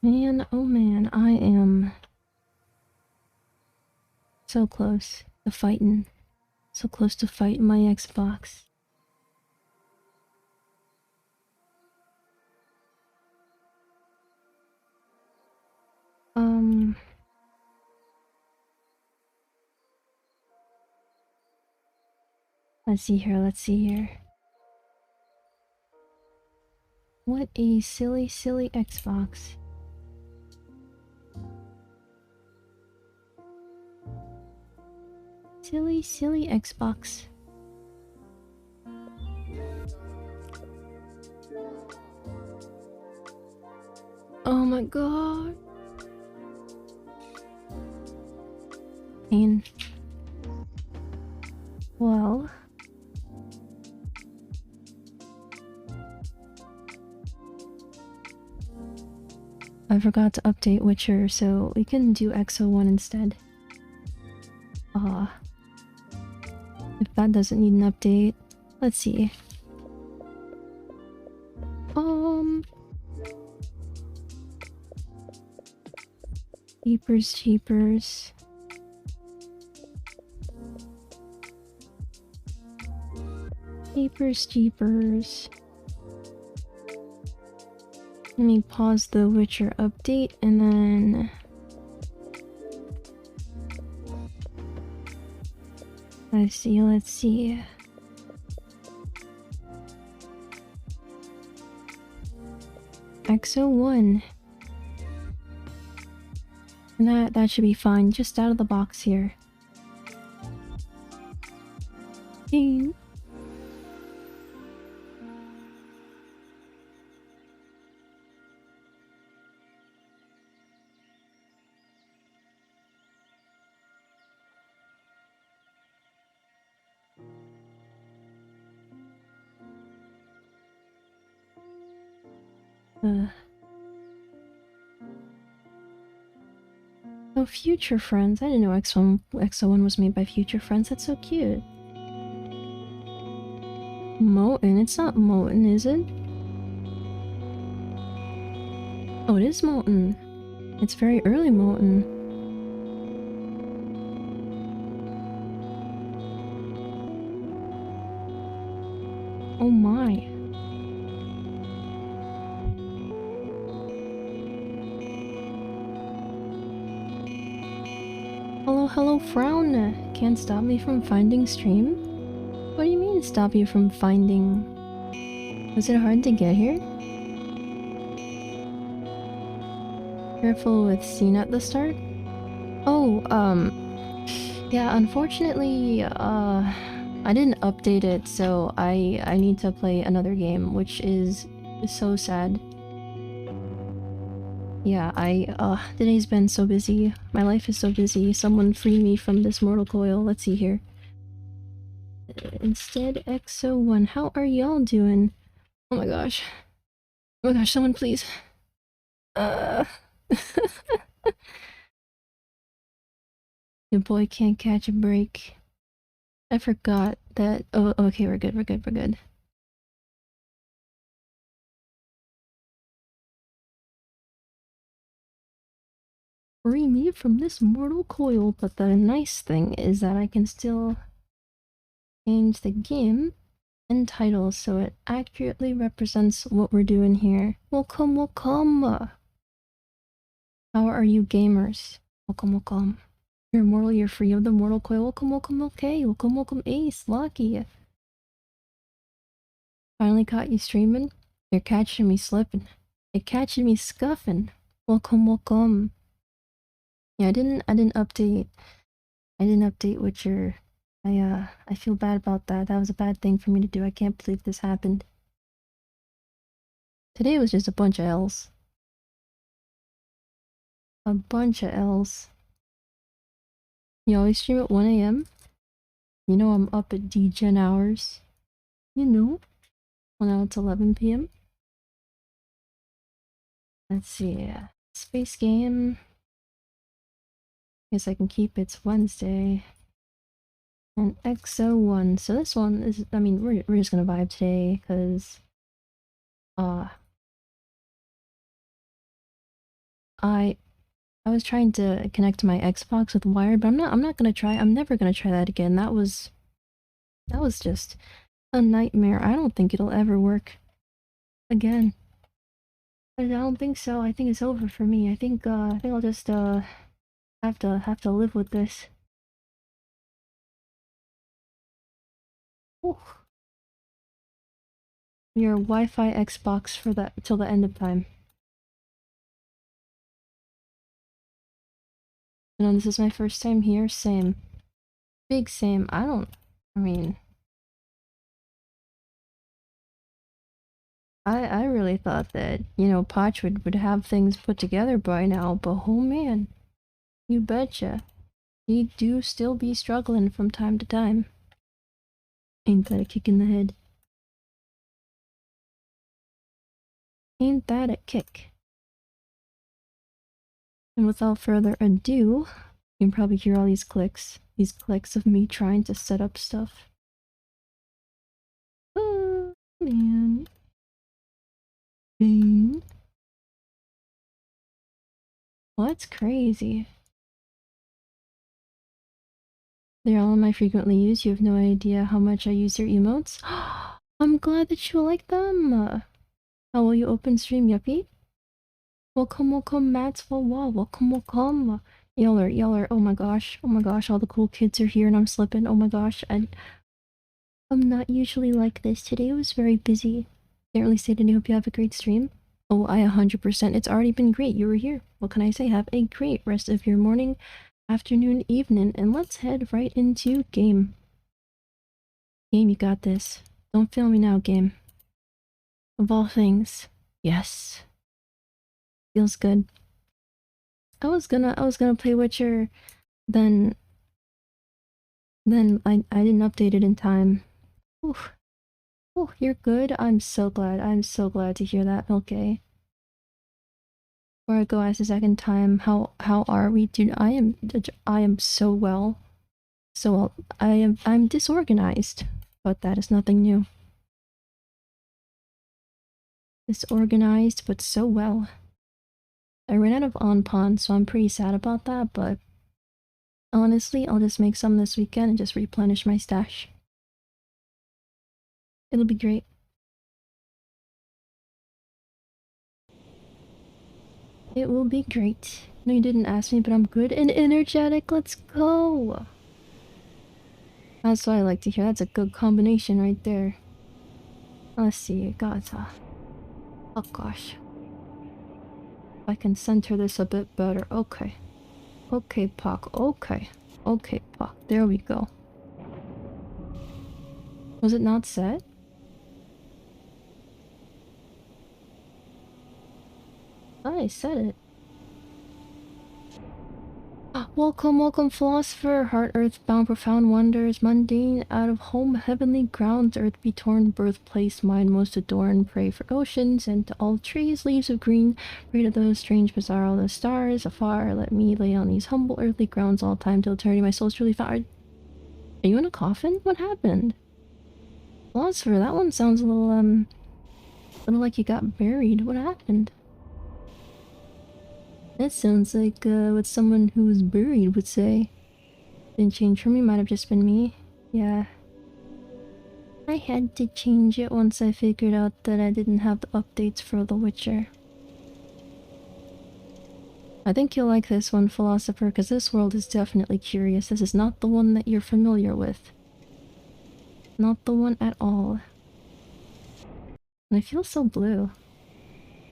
Man, oh man, I am so close to fighting. So close to fighting my Xbox. Let's see here, let's see here. What a silly, silly Xbox. Silly, silly Xbox. Oh my god. Pain. Well. I forgot to update Witcher, so we can do Exo One instead. If that doesn't need an update, let's see. Jeepers, jeepers. Jeepers, jeepers. Let me pause the Witcher update and then... Let's see, let's see. Exo One. And that should be fine, just out of the box here. Pain. Oh, Future Friends. I didn't know Exo One was made by Future Friends. That's so cute. Molten? It's not Molten, is it? Oh, it is Molten. It's very early Molten. Oh my. Hello, Frown. Can't stop me from finding stream? What do you mean stop you from finding? Was it hard to get here? Careful with scene at the start? Oh, yeah, unfortunately, I didn't update it, so I need to play another game, which is so sad. Yeah, today's been so busy. My life is so busy. Someone free me from this mortal coil. Let's see here. Instead, Exo One. How are y'all doing? Oh my gosh. Oh my gosh, someone please. Your boy can't catch a break. I forgot that. Oh, okay, we're good, we're good, we're good. Free me from this mortal coil, but the nice thing is that I can still change the game and title so it accurately represents what we're doing here. Welcome, welcome! How are you gamers? Welcome, welcome. You're immortal, you're free of the mortal coil. Welcome, welcome, okay. Welcome, welcome, Ace, Lucky. Finally caught you streaming? You're catching me slipping. You're catching me scuffing. Welcome, welcome. Yeah, I didn't update. I didn't update Witcher. I feel bad about that. That was a bad thing for me to do. I can't believe this happened. Today was just a bunch of L's. A bunch of L's. You always stream at 1 AM? You know I'm up at DGen hours. You know. Well, now it's 11 PM. Let's see. Space game. Guess I can keep it's Wednesday. And Exo One. So this one is, I mean, we're just gonna vibe today, because I was trying to connect to my Xbox with wired, but I'm not gonna try. I'm never gonna try that again. That was just a nightmare. I don't think it'll ever work again. I don't think so. I think it's over for me. I think I'll just have to live with this. Ooh. Your Wi-Fi Xbox for that till the end of time. You know, this is my first time here. Same. Big same. I mean, I really thought that, you know, Potch would have things put together by now, but oh man, you betcha. He do still be struggling from time to time. Ain't that a kick in the head? Ain't that a kick? And without further ado, you can probably hear all these clicks of me trying to set up stuff. Oh, man. Man. Well, that's crazy. They're all my frequently used. You have no idea how much I use your emotes. I'm glad that you like them. How will you open stream, Yuppie? Welcome, Mats Wall. Welcome. Yeller. Oh my gosh, all the cool kids are here and I'm slipping. Oh my gosh, I'm not usually like this. Today was very busy. Can't really say today. Hope you have a great stream. Oh, I 100%. It's already been great. You were here. What can I say? Have a great rest of your morning, afternoon, evening, and let's head right into game. Game, you got this. Don't fail me now, game. Of all things, yes. Feels good. I was gonna play Witcher, then I didn't update it in time. Oof. Oh, you're good. I'm so glad. I'm so glad to hear that, okay. Before I go ask a second time, how are we? Dude, I am so well. So well. I'm disorganized, but that is nothing new. Disorganized, but so well. I ran out of on-pawn, so I'm pretty sad about that, but honestly, I'll just make some this weekend and just replenish my stash. It'll be great. It will be great. No, you didn't ask me, but I'm good and energetic. Let's go! That's what I like to hear. That's a good combination right there. Let's see. Gaza. Oh gosh. If I can center this a bit better. Okay. Okay, Pak. Okay. Okay, Pak. There we go. Was it not set? I said it. Welcome, philosopher. Heart, earth bound, profound wonders, mundane, out of home, heavenly grounds, earth be torn, birthplace, mind most adorn, pray for oceans, and to all trees, leaves of green, pray to those strange, bizarre, all the stars afar, let me lay on these humble earthly grounds all time till eternity, my soul's truly found. Are you in a coffin? What happened? Philosopher, that one sounds a little like you got buried. What happened? That sounds like what someone who was buried would say. Didn't change for me, might have just been me. Yeah. I had to change it once I figured out that I didn't have the updates for The Witcher. I think you'll like this one, Philosopher, because this world is definitely curious. This is not the one that you're familiar with. Not the one at all. And I feel so blue.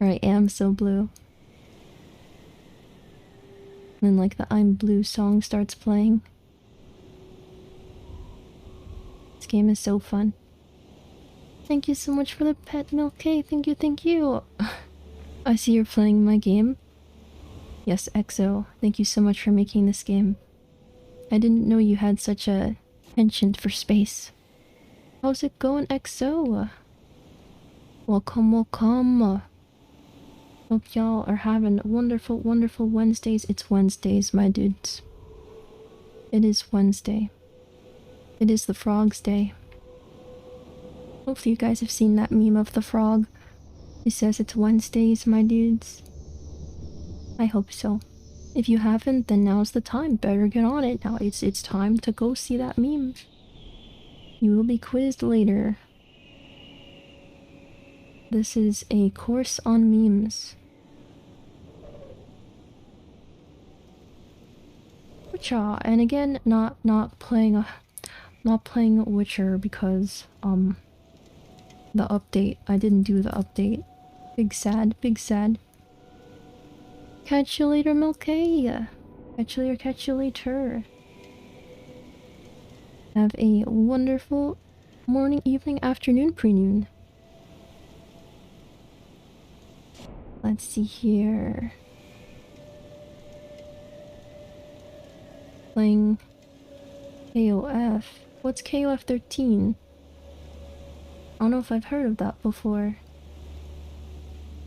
Or I am so blue. And then like the I'm Blue song starts playing. This game is so fun. Thank you so much for the pet milk cake. Thank you. I see you're playing my game. Yes, Exo. Thank you so much for making this game. I didn't know you had such a penchant for space. How's it going, Exo? Welcome. Hope y'all are having wonderful Wednesdays. It's Wednesdays, my dudes. It is Wednesday. It is the frog's day. Hopefully you guys have seen that meme of the frog. He says it's Wednesdays, my dudes. I hope so. If you haven't, then now's the time. Better get on it. Now it's time to go see that meme. You will be quizzed later. This is a course on memes. Wacha, and again, not playing Witcher because the update. I didn't do the update. Big sad, big sad. Catch you later, Milky. Catch you later. Have a wonderful morning, evening, afternoon, pre-noon. Let's see here. Playing KOF. What's KOF 13? I don't know if I've heard of that before.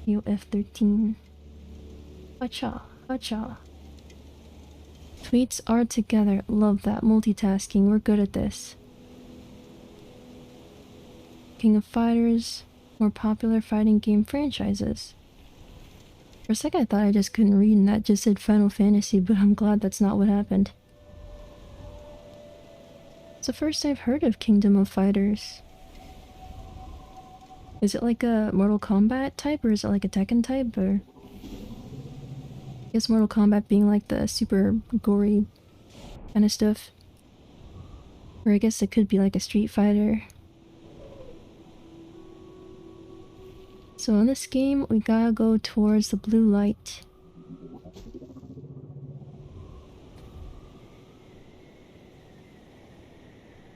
KOF 13. Acha, acha. Tweets are together. Love that. Multitasking. We're good at this. King of Fighters. More popular fighting game franchises. For a second I thought I just couldn't read and that just said Final Fantasy, but I'm glad that's not what happened. It's the first I've heard of Kingdom of Fighters. Is it like a Mortal Kombat type or is it like a Tekken type or... I guess Mortal Kombat being like the super gory kind of stuff. Or I guess it could be like a Street Fighter. So in this game, we gotta go towards the blue light.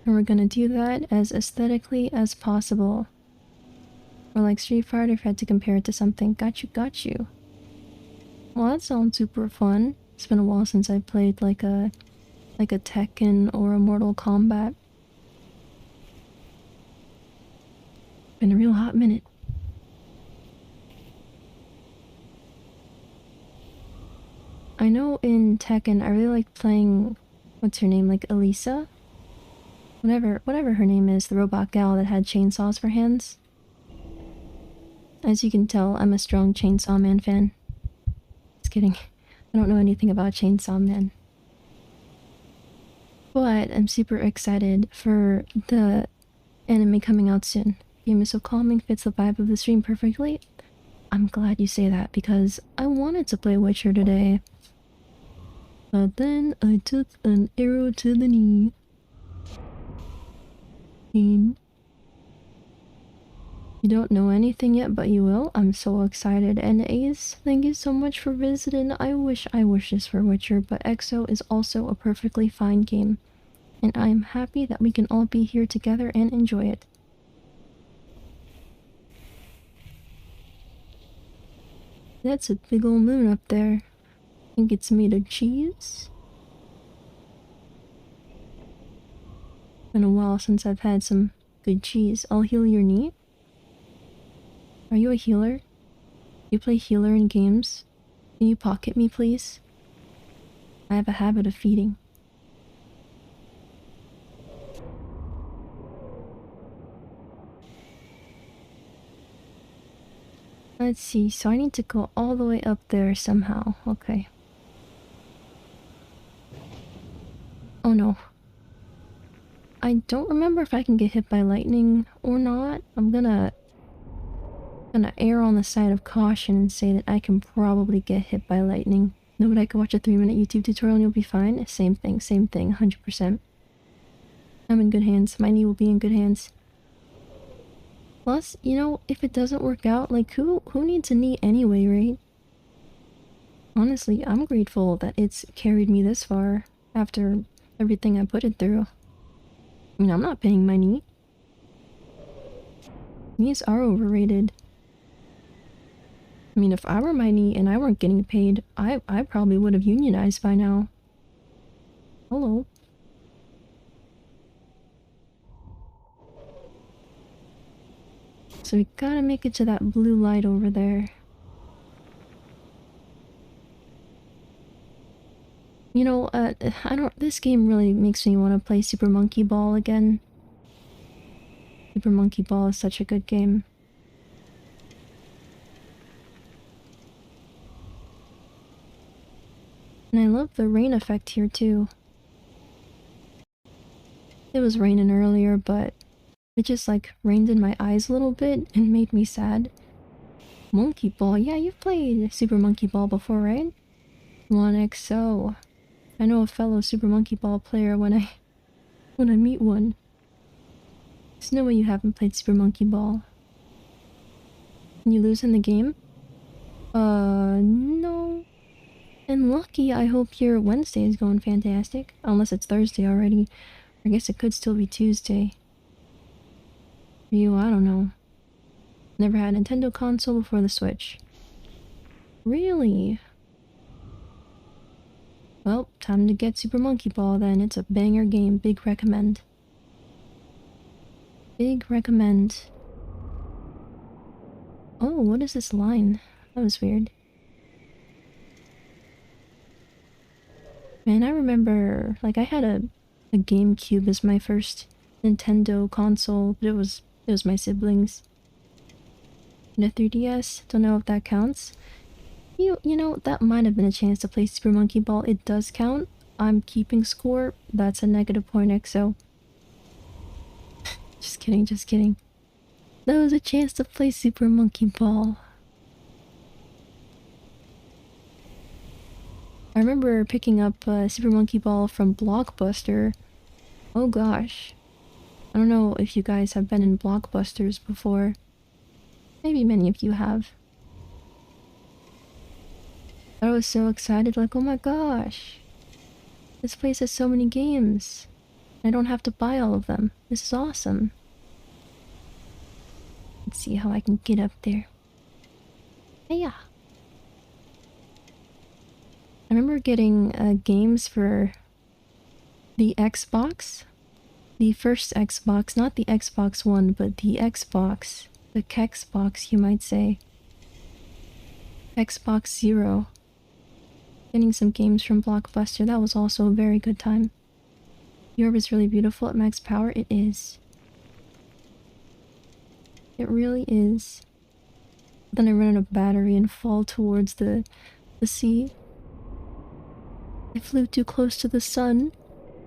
And we're gonna do that as aesthetically as possible. Or like Street Fighter if I had to compare it to something. Got you. Well, that sounds super fun. It's been a while since I played like a Tekken or a Mortal Kombat. Been a real hot minute. I know in Tekken I really like playing, what's her name, like Elisa? Whatever her name is, the robot gal that had chainsaws for hands. As you can tell, I'm a strong Chainsaw Man fan. Just kidding. I don't know anything about Chainsaw Man. But I'm super excited for the anime coming out soon. The game is so calming, fits the vibe of the stream perfectly. I'm glad you say that because I wanted to play Witcher today. But then I took an arrow to the knee. You don't know anything yet, but you will. I'm so excited. And Ace, thank you so much for visiting. I wish this for Witcher, but Exo is also a perfectly fine game. And I'm happy that we can all be here together and enjoy it. That's a big old moon up there. I think it's made of cheese. Been a while since I've had some good cheese. I'll heal your knee. Are you a healer? You play healer in games? Can you pocket me, please? I have a habit of feeding. Let's see, so I need to go all the way up there somehow. Okay. Oh no. I don't remember if I can get hit by lightning or not. I'm gonna err on the side of caution and say that I can probably get hit by lightning. No, but I could watch a 3-minute YouTube tutorial and you'll be fine. Same thing, 100%. I'm in good hands. My knee will be in good hands. Plus, you know, if it doesn't work out, like, who needs a knee anyway, right? Honestly, I'm grateful that it's carried me this far after everything I put it through. I mean, I'm not paying my knee. Knees are overrated. I mean, if I were my knee and I weren't getting paid, I probably would have unionized by now. Hello. So we gotta make it to that blue light over there. You know, this game really makes me want to play Super Monkey Ball again. Super Monkey Ball is such a good game. And I love the rain effect here too. It was raining earlier, but it just like rained in my eyes a little bit and made me sad. Monkey Ball. Yeah, you've played Super Monkey Ball before, right? One XO. I know a fellow Super Monkey Ball player when I meet one. There's no way you haven't played Super Monkey Ball. Can you lose in the game? No. And lucky, I hope your Wednesday is going fantastic. Unless it's Thursday already. I guess it could still be Tuesday. For you, I don't know. Never had a Nintendo console before the Switch. Really? Well, time to get Super Monkey Ball then. It's a banger game. Big recommend. Big recommend. Oh, what is this line? That was weird. Man, I remember, like, I had a GameCube as my first Nintendo console, but it was my siblings. And a 3DS, don't know if that counts. You know, that might have been a chance to play Super Monkey Ball. It does count. I'm keeping score. That's a negative point, XO. Just kidding, just kidding. That was a chance to play Super Monkey Ball. I remember picking up Super Monkey Ball from Blockbuster. Oh gosh. I don't know if you guys have been in Blockbusters before. Maybe many of you have. I was so excited, like, oh my gosh. This place has so many games. I don't have to buy all of them. This is awesome. Let's see how I can get up there. Hey-ya. I remember getting games for the Xbox. The first Xbox, not the Xbox One, but the Xbox. The Kexbox, you might say. Xbox Zero. Getting some games from Blockbuster, that was also a very good time. The orb is really beautiful at max power. It is. It really is. Then I run out of battery and fall towards the sea. I flew too close to the sun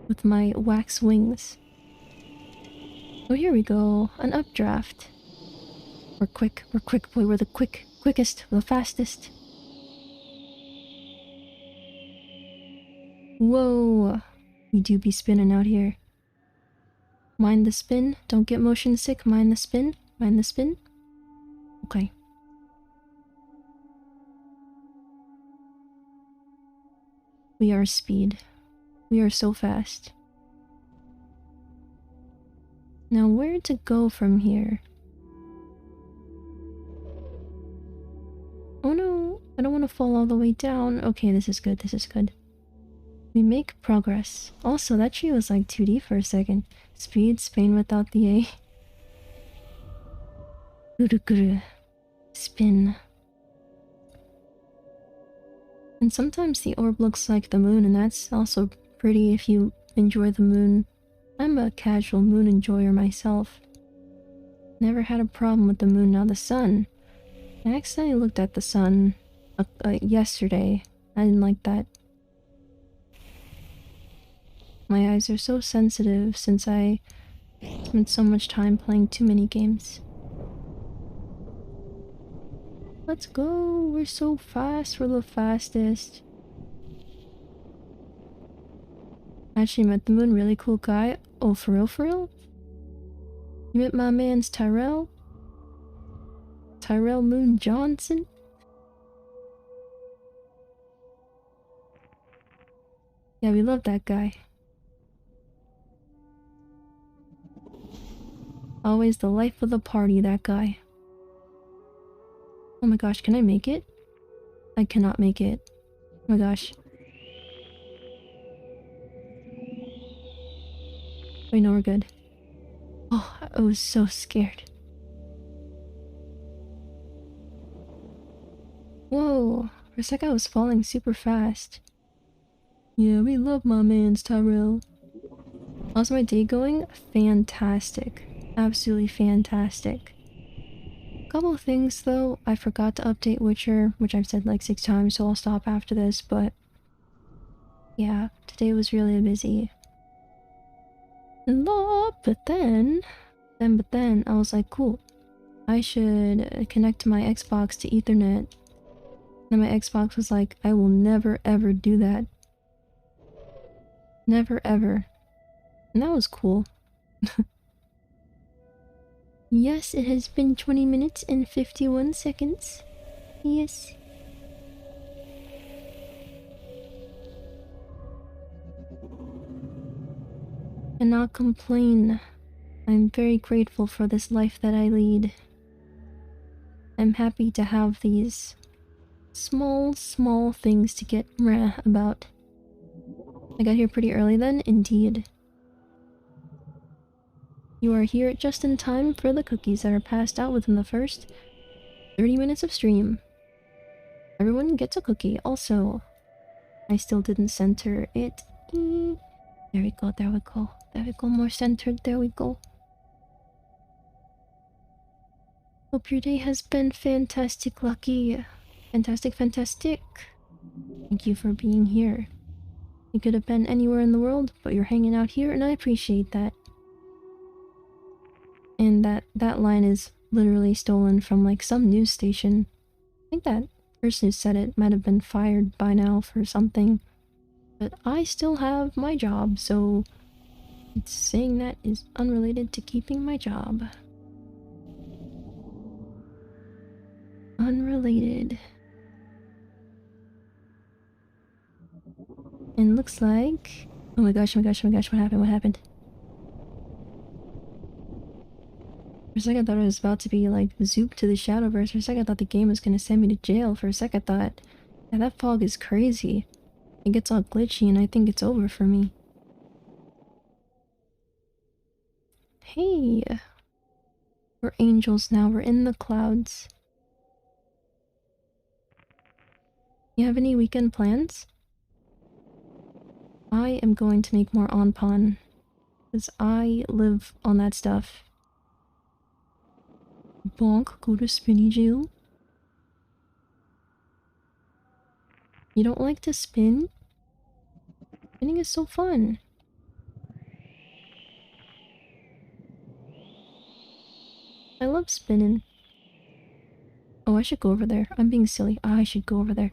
with my wax wings. Oh, here we go. An updraft. We're quick, boy. We're the quickest, the fastest. Whoa. We do be spinning out here. Mind the spin. Don't get motion sick. Mind the spin. Mind the spin. Okay. We are speed. We are so fast. Now where to go from here? Oh no, I don't want to fall all the way down. Okay, this is good, this is good. We make progress. Also, that tree was like 2D for a second. Speed, Spain without the A. Guru. Spin. And sometimes the orb looks like the moon, and that's also pretty if you enjoy the moon. I'm a casual moon enjoyer myself. Never had a problem with the moon. Now the sun. I accidentally looked at the sun yesterday. I didn't like that. My eyes are so sensitive since I spent so much time playing too many games. Let's go! We're so fast, we're the fastest. Actually met the moon, really cool guy. Oh, for real, for real? You met my man's Tyrell? Tyrell Moon Johnson? Yeah, we love that guy. Always the life of the party, that guy. Oh my gosh, can I make it? I cannot make it. Oh my gosh. Wait, no, we're good. Oh, I was so scared. Whoa, for a sec I was falling super fast. Yeah, we love my man's Tyrell. How's my day going? Fantastic. Absolutely fantastic. Couple of things though, I forgot to update Witcher, which I've said like 6 times, so I'll stop after this, but Yeah, today was really busy. But then, I was like, cool. I should connect to my Xbox to Ethernet. And my Xbox was like, I will never ever do that. Never ever. And that was cool. Yes, it has been 20 minutes and 51 seconds. Yes. Cannot complain. I'm very grateful for this life that I lead. I'm happy to have these small things to get meh about. I got here pretty early then, indeed. You are here just in time for the cookies that are passed out within the first 30 minutes of stream. Everyone gets a cookie. Also, I still didn't center it. There we go, there we go. There we go, more centered, there we go. Hope your day has been fantastic, Lucky. Fantastic. Thank you for being here. You could have been anywhere in the world, but you're hanging out here, and I appreciate that. And that line is literally stolen from like some news station. I think that person who said it might have been fired by now for something. But I still have my job, so saying that is unrelated to keeping my job. Unrelated. And looks like... Oh my gosh, what happened? For a second I thought I was about to be like zooped to the Shadowverse. For a second I thought the game was gonna send me to jail. For a second I thought, yeah, that fog is crazy. It gets all glitchy and I think it's over for me. Hey! We're angels now, we're in the clouds. You have any weekend plans? I am going to make more onpon. Because I live on that stuff. Bonk, go to spinny jail. You don't like to spin? Spinning is so fun. I love spinning. Oh, I should go over there. I'm being silly. I should go over there.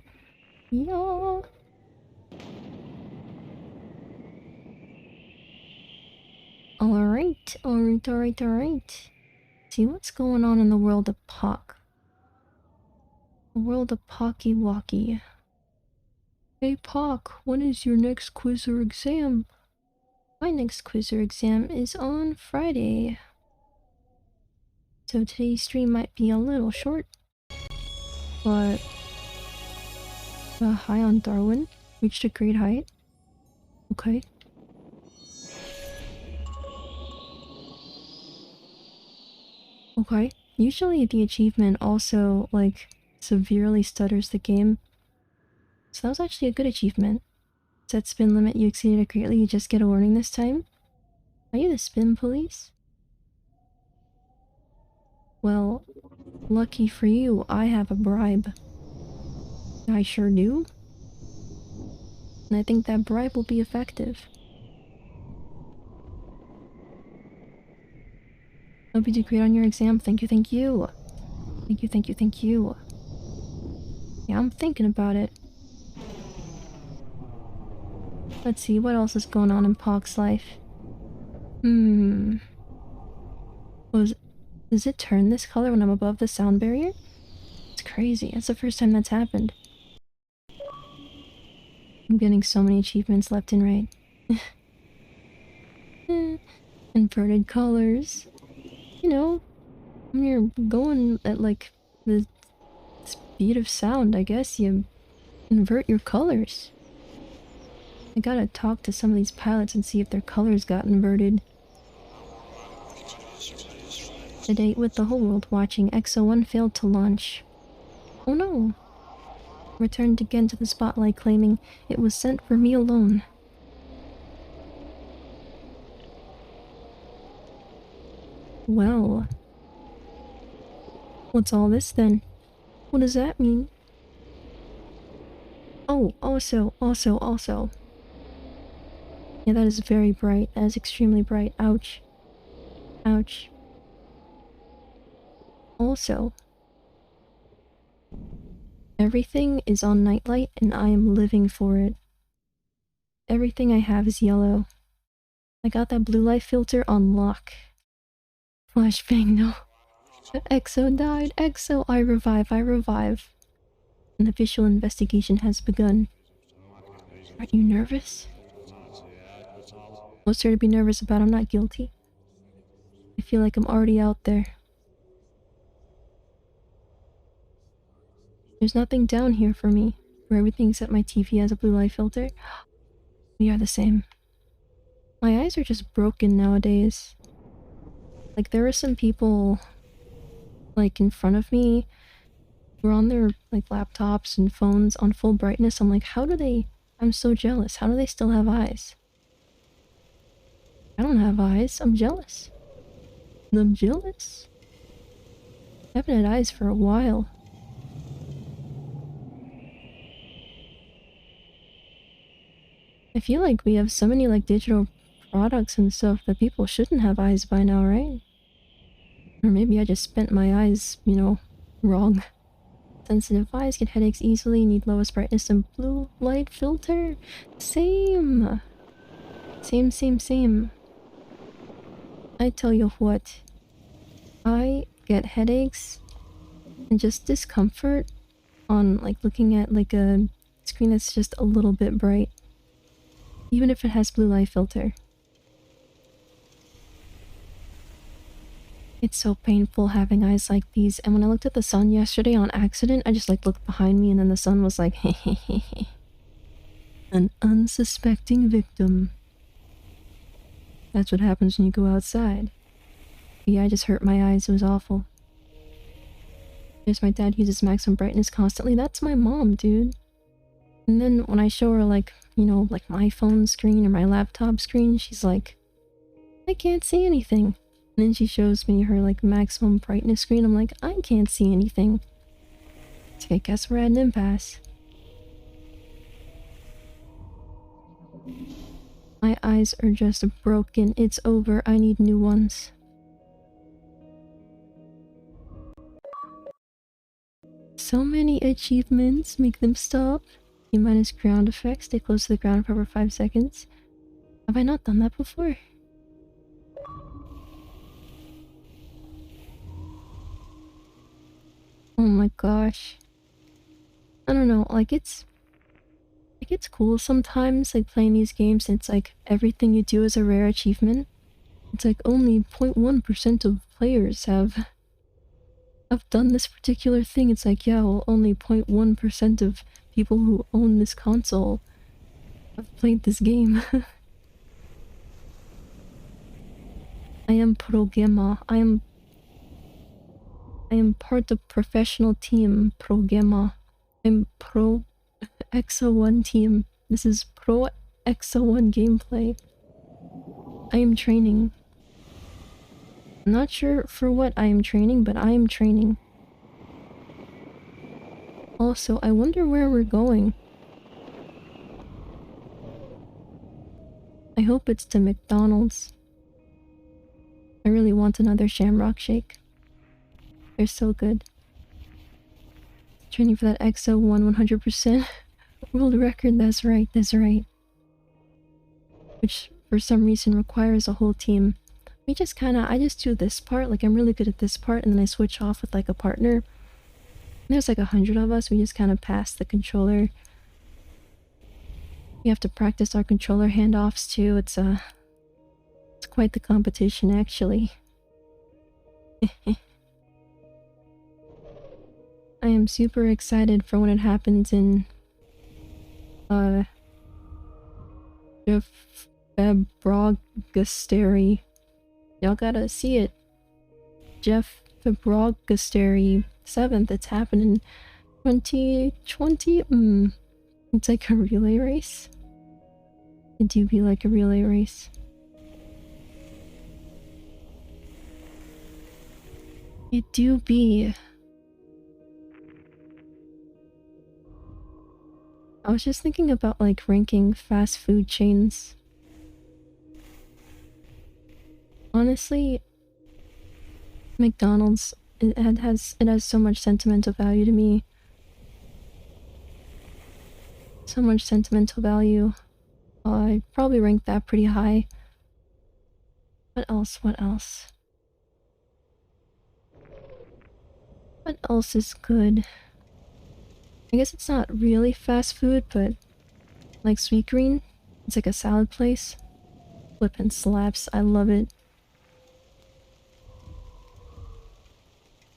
Yeah. Alright. See what's going on in the world of Pock. The world of Pocky Walkie. Hey Pock, when is your next quiz or exam? My next quiz or exam is on Friday. So today's stream might be a little short. But... high on Darwin. Reached a great height. Okay. Okay. Usually the achievement also, like, severely stutters the game. So that was actually a good achievement. Set spin limit, you exceeded it greatly, you just get a warning this time? Are you the spin police? Well, lucky for you, I have a bribe. I sure do. And I think that bribe will be effective. Hope you do great on your exam. Thank you. Thank you. Yeah, I'm thinking about it. Let's see, what else is going on in Pock's life? Does it turn this color when I'm above the sound barrier? It's crazy. That's the first time that's happened. I'm getting so many achievements left and right. Inverted colors. You know, when you're going at like the speed of sound, I guess you invert your colors. I gotta talk to some of these pilots and see if their colors got inverted. The date with the whole world watching, Exo One failed to launch. Oh no! Returned again to the spotlight claiming it was sent for me alone. Well... what's all this then? What does that mean? Oh, also... Yeah, that is very bright. That is extremely bright. Ouch. Ouch. Also, everything is on nightlight and I am living for it. Everything I have is yellow. I got that blue light filter on lock. Flashbang, no. Exo died. Exo, I revive, I revive. An official investigation has begun. Aren't you nervous? What's there to be nervous about? I'm not guilty. I feel like I'm already out there. There's nothing down here for me, where everything except my TV has a blue light filter. We are the same. My eyes are just broken nowadays. Like, there are some people, like, in front of me who are on their, like, laptops and phones on full brightness. I'm like, how do they... I'm so jealous. How do they still have eyes? I don't have eyes. I'm jealous. I'm jealous. I haven't had eyes for a while. I feel like we have so many, like, digital products and stuff that people shouldn't have eyes by now, right? Or maybe I just spent my eyes, you know, wrong. Sensitive eyes get headaches easily, need lowest brightness and blue light filter. Same! Same, same, same. I tell you what. I get headaches and just discomfort on, like, looking at, like, a screen that's just a little bit bright. Even if it has blue light filter. It's so painful having eyes like these, and when I looked at the sun yesterday on accident, I just, like, looked behind me and then the sun was like, hehehe. An unsuspecting victim. That's what happens when you go outside. Yeah, I just hurt my eyes, it was awful. There's my dad uses maximum brightness constantly. That's my mom, dude. And then when I show her, like, you know, like my phone screen or my laptop screen, she's like, I can't see anything. And then she shows me her, like, maximum brightness screen. I'm like, I can't see anything. Okay, guess we're at an impasse. My eyes are just broken. It's over. I need new ones. So many achievements. Make them stop. E minus ground effect. Stay close to the ground for over 5 seconds. Have I not done that before? Oh my gosh. I don't know, like it's cool sometimes, like playing these games and it's like everything you do is a rare achievement. It's like only 0.1% of players have done this particular thing. It's like, yeah, well, only 0.1% of people who own this console have played this game. I am pro gamer. I am part of professional team pro gamer. I'm pro Exo One team. This is pro Exo One gameplay. I am training. I'm not sure for what I am training, but I am training. Also, I wonder where we're going. I hope it's to McDonald's. I really want another Shamrock Shake. They're so good. Training for that Exo One 100% world record, that's right, that's right. Which, for some reason, requires a whole team. I just do this part, like I'm really good at this part, and then I switch off with like a partner. And there's like 100 of us, we just kind of pass the controller. We have to practice our controller handoffs too, it's quite the competition actually. I am super excited for when it happens in February. Y'all gotta see it. February 7th. It's happening 2020. It's like a relay race. It do be like a relay race. It do be. I was just thinking about like ranking fast food chains. honestly, McDonald's, it has so much sentimental value to me. So much sentimental value. I'd probably rank that pretty high. What else? What else? What else is good? I guess it's not really fast food, but like Sweet Green. It's like a salad place. Flippin' slaps. I love it.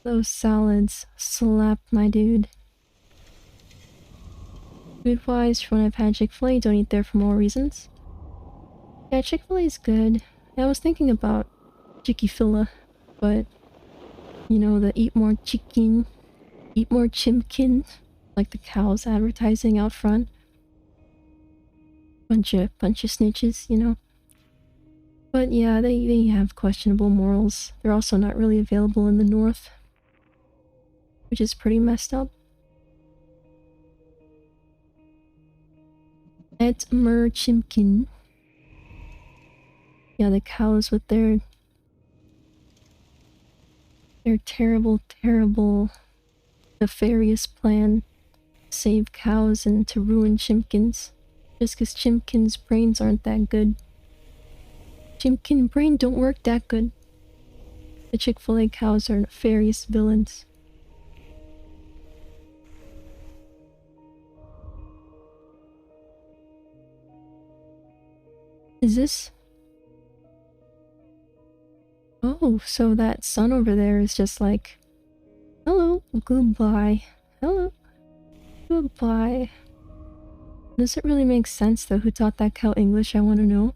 Those salads slap, my dude. Food-wise, when I've had Chick-fil-A, don't eat there for more reasons. Yeah, Chick-fil-A is good. Yeah, I was thinking about Chicky-fil-A, but you know, the eat more chicken, eat more chimkin, like the cows advertising out front. Bunch of snitches, you know. But yeah, they have questionable morals. They're also not really available in the north, which is pretty messed up. Et mer chimkin. Yeah, the cows with their terrible, terrible, nefarious plan to save cows and to ruin chimkins. Just because chimkins' brains aren't that good. Chimkin brain don't work that good. The Chick-fil-A cows are nefarious villains. Is this... Oh, so that sun over there is just like... Hello, goodbye. Hello, goodbye. Does it really make sense though? Who taught that cow English, I want to know?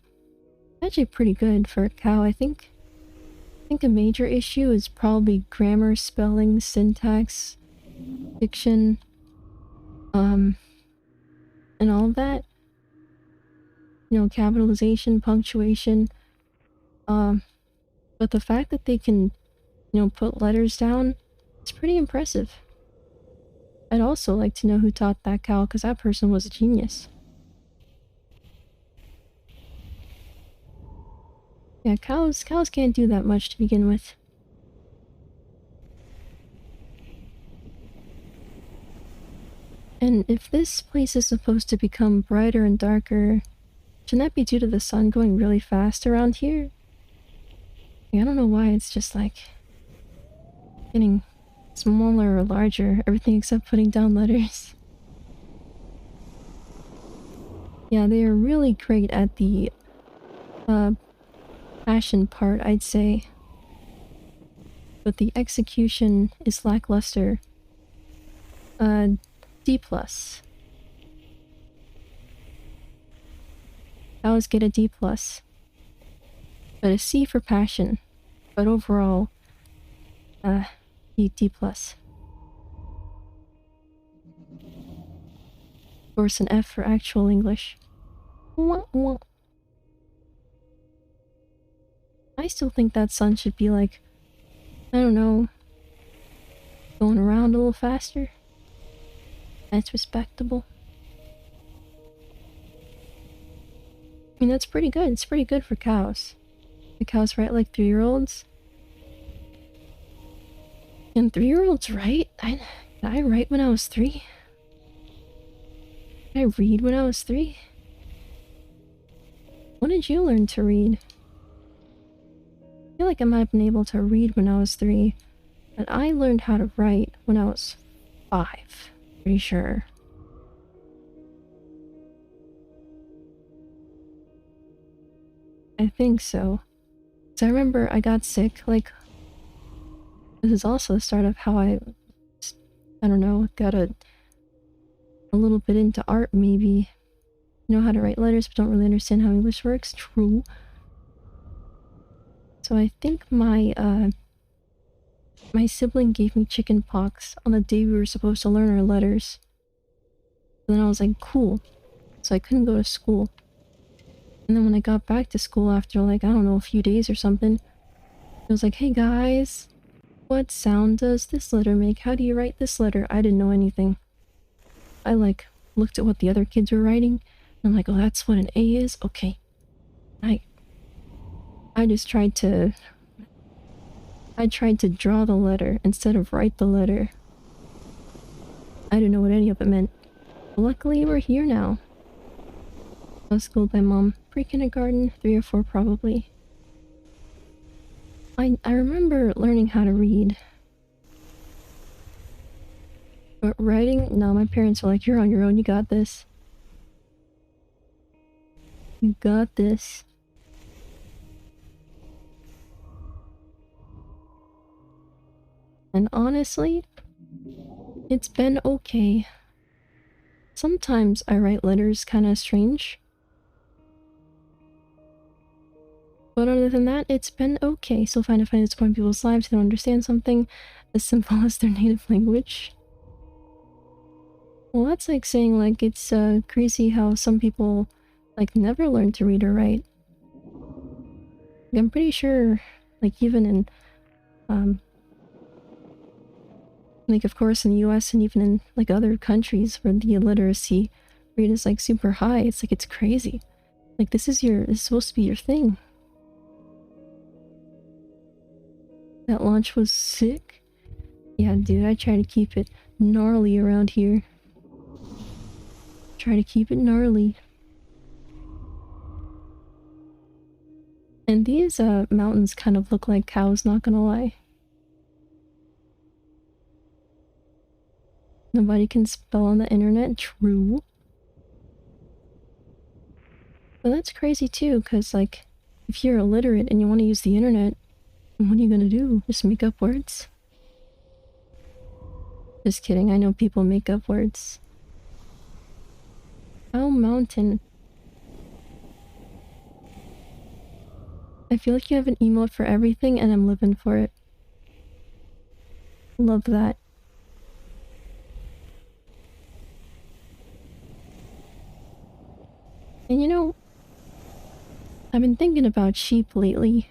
Actually pretty good for a cow, I think. I think a major issue is probably grammar, spelling, syntax, diction, and all of that. You know, capitalization, punctuation. But the fact that they can, you know, put letters down is pretty impressive. I'd also like to know who taught that cow, because that person was a genius. Yeah, cows can't do that much to begin with. And if this place is supposed to become brighter and darker, shouldn't that be due to the sun going really fast around here? I don't know why it's just like getting smaller or larger, everything except putting down letters. Yeah, they are really great at the passion part, I'd say. But the execution is lackluster. D+. I always get a D+. But a C for passion. But overall, D+. Of course, an F for actual English. Wah, wah. I still think that sun should be like, I don't know, going around a little faster. That's respectable. I mean, that's pretty good. It's pretty good for cows. The cows write like 3-year-olds. And 3-year-olds write? Did I write when I was 3? Did I read when I was 3? When did you learn to read? I feel like I might have been able to read when I was 3, but I learned how to write when I was 5. Pretty sure. I think so. So I remember I got sick, like... This is also the start of how I don't know, got a little bit into art, maybe. Know how to write letters, but don't really understand how English works. True. So I think my sibling gave me chicken pox on the day we were supposed to learn our letters. And then I was like, cool. So I couldn't go to school. And then when I got back to school after like, I don't know, a few days or something, it was like, hey guys, what sound does this letter make? How do you write this letter? I didn't know anything. I like looked at what the other kids were writing, and I'm like, oh, that's what an A is? Okay. I tried to draw the letter instead of write the letter. I didn't know what any of it meant. Luckily, we're here now. I was schooled by mom. Pre-kindergarten, 3 or 4 probably. I remember learning how to read. But writing? No, my parents were like, you're on your own, you got this. You got this. And honestly, it's been okay. Sometimes I write letters kinda strange. But other than that, it's been okay. Still find it's point in people's lives who don't understand something as simple as their native language. Well, that's like saying, like, it's crazy how some people, like, never learn to read or write. Like, I'm pretty sure, like, even in, like, of course, in the US and even in, like, other countries where the illiteracy rate is, like, super high, it's like, it's crazy. Like, this is supposed to be your thing. That launch was sick. Yeah, dude, I try to keep it gnarly around here. Try to keep it gnarly. And these mountains kind of look like cows, not gonna lie. Nobody can spell on the internet, true. But that's crazy too, because like, if you're illiterate and you want to use the internet, what are you gonna do? Just make up words? Just kidding, I know people make up words. Oh, mountain. I feel like you have an emote for everything and I'm living for it. Love that. And you know, I've been thinking about sheep lately.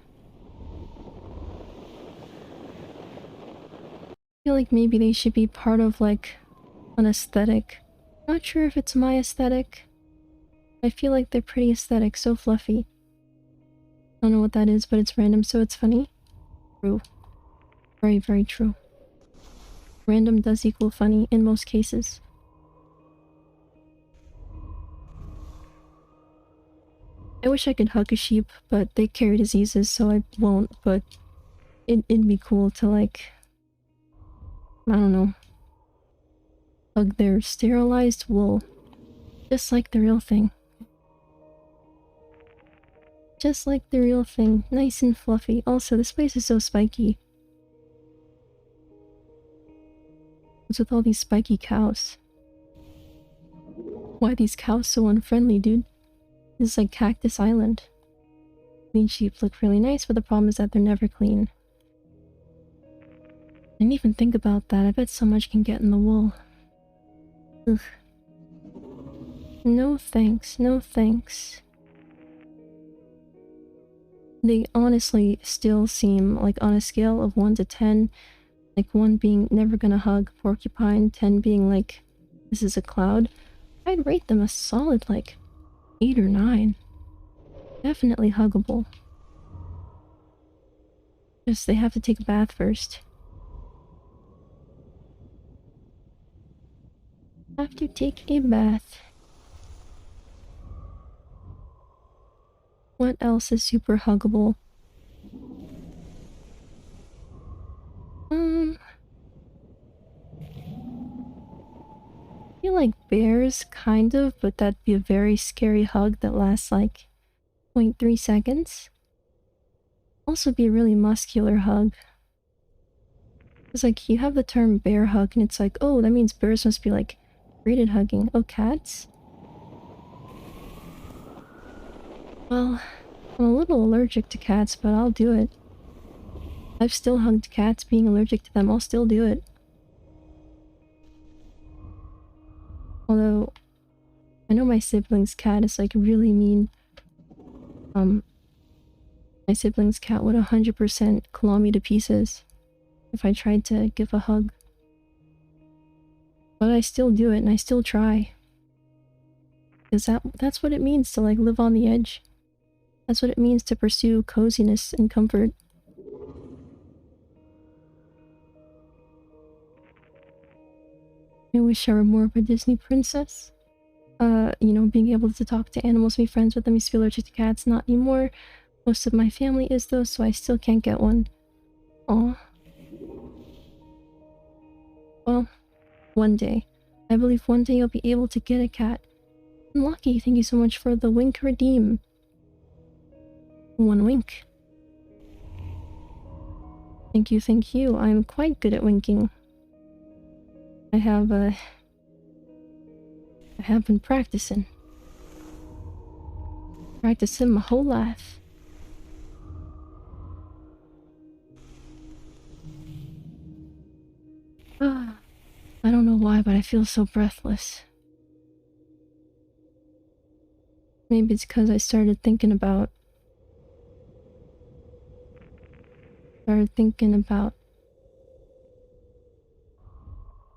I feel like maybe they should be part of like an aesthetic. Not sure if it's my aesthetic. I feel like they're pretty aesthetic, so fluffy. I don't know what that is, but it's random, so it's funny. True. Very, very true. Random does equal funny in most cases. I wish I could hug a sheep, but they carry diseases, so I won't, but it'd be cool to, like, I don't know, hug their sterilized wool. Just like the real thing. Just like the real thing. Nice and fluffy. Also, this place is so spiky. What's with all these spiky cows? Why are these cows so unfriendly, dude? This is like Cactus Island. Clean sheep look really nice, but the problem is that they're never clean. I didn't even think about that. I bet so much can get in the wool. Ugh. No thanks, no thanks. They honestly still seem like on a scale of 1 to 10, like 1 being never gonna hug porcupine, 10 being like this is a cloud. I'd rate them a solid like 8 or 9. Definitely huggable. Just they have to take a bath first. Have to take a bath. What else is super huggable? I feel like bears, kind of, but that'd be a very scary hug that lasts like 0.3 seconds. Also be a really muscular hug. It's like, you have the term bear hug, and it's like, oh, that means bears must be like great at hugging. Oh, cats? Well, I'm a little allergic to cats, but I'll do it. I've still hugged cats being allergic to them, I'll still do it. Although, I know my sibling's cat is like really mean. My sibling's cat would 100% claw me to pieces if I tried to give a hug. But I still do it and I still try. Because that's what it means to like live on the edge. That's what it means to pursue coziness and comfort. I wish I were more of a Disney princess. You know, being able to talk to animals, be friends with them, used to be allergic to cats, not anymore. Most of my family is though, so I still can't get one. Aw. Well, one day. I believe one day you'll be able to get a cat. And Lucky, thank you so much for the wink redeem. One wink. Thank you, thank you. I'm quite good at winking. I have been practicing. Practicing my whole life. I don't know why, but I feel so breathless. Maybe it's because I started thinking about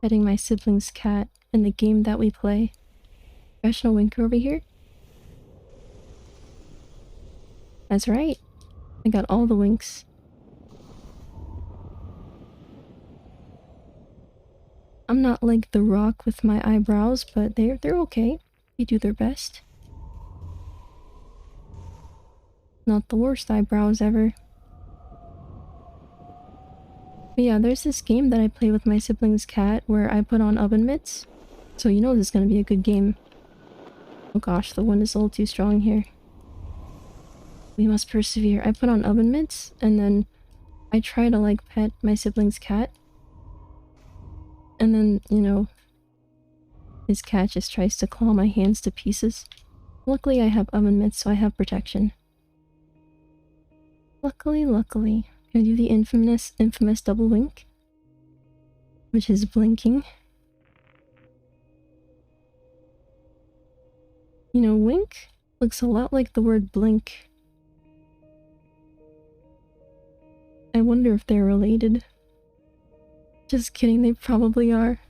petting my sibling's cat in the game that we play. Professional winker over here? That's right. I got all the winks. I'm not like The Rock with my eyebrows, but they're okay. They do their best. Not the worst eyebrows ever. But yeah, there's this game that I play with my sibling's cat where I put on oven mitts. So you know this is gonna be a good game. Oh gosh, the wind is a little too strong here. We must persevere. I put on oven mitts, and then I try to like pet my sibling's cat. And then, you know, his cat just tries to claw my hands to pieces. Luckily I have oven mitts, so I have protection. Luckily. Can I do the infamous double wink? Which is blinking. You know, wink looks a lot like the word blink. I wonder if they're related. Just kidding, they probably are.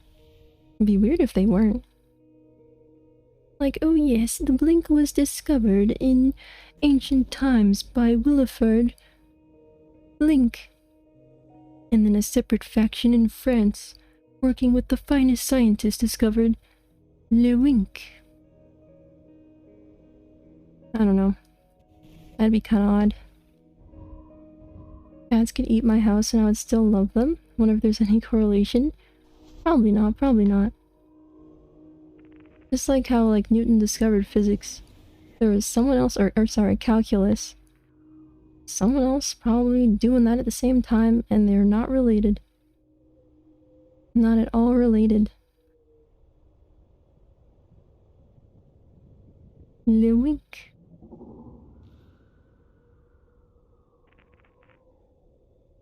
It'd be weird if they weren't. Like, oh yes, the blink was discovered in ancient times by Williford Blink. And then a separate faction in France, working with the finest scientists, discovered Le Wink. I don't know. That'd be kinda odd. Cats could eat my house and I would still love them. Wonder if there's any correlation. Probably not. Just like how, like, Newton discovered physics. There was someone else, or sorry, calculus. Someone else probably doing that at the same time, and they're not related. Not at all related. Le wink.